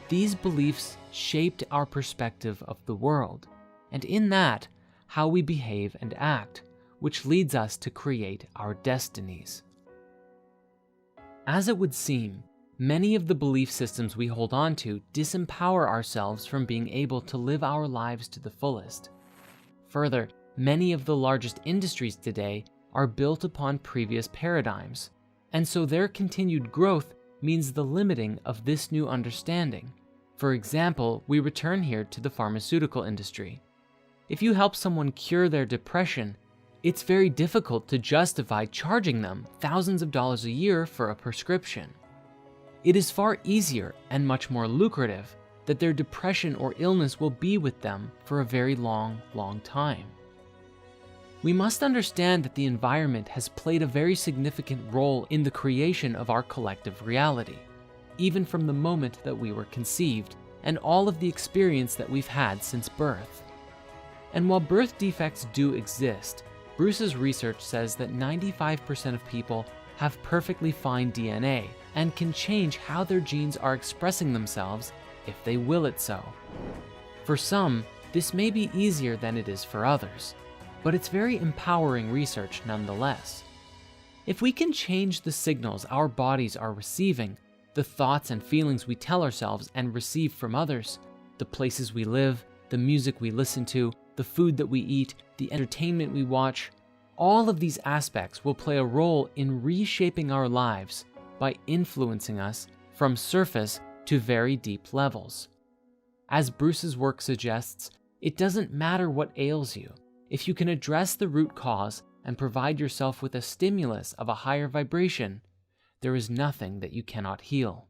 S1: These beliefs shaped our perspective of the world, and in that, how we behave and act, which leads us to create our destinies. As it would seem, many of the belief systems we hold on to disempower ourselves from being able to live our lives to the fullest. Further, many of the largest industries today are built upon previous paradigms, and so their continued growth means the limiting of this new understanding. For example, we return here to the pharmaceutical industry. If you help someone cure their depression, it's very difficult to justify charging them thousands of dollars a year for a prescription. It is far easier and much more lucrative that their depression or illness will be with them for a very long time. We must understand that the environment has played a very significant role in the creation of our collective reality. even from the moment that we were conceived, and all of the experience that we've had since birth. And while birth defects do exist, Bruce's research says that 95% of people have perfectly fine DNA and can change how their genes are expressing themselves if they will it so. For some, this may be easier than it is for others, but it's very empowering research nonetheless. If we can change the signals our bodies are receiving, the thoughts and feelings we tell ourselves and receive from others, the places we live, the music we listen to, the food that we eat, the entertainment we watch, all of these aspects will play a role in reshaping our lives by influencing us from surface to very deep levels. As Bruce's work suggests, it doesn't matter what ails you. If you can address the root cause and provide yourself with a stimulus of a higher vibration, there is nothing that you cannot heal.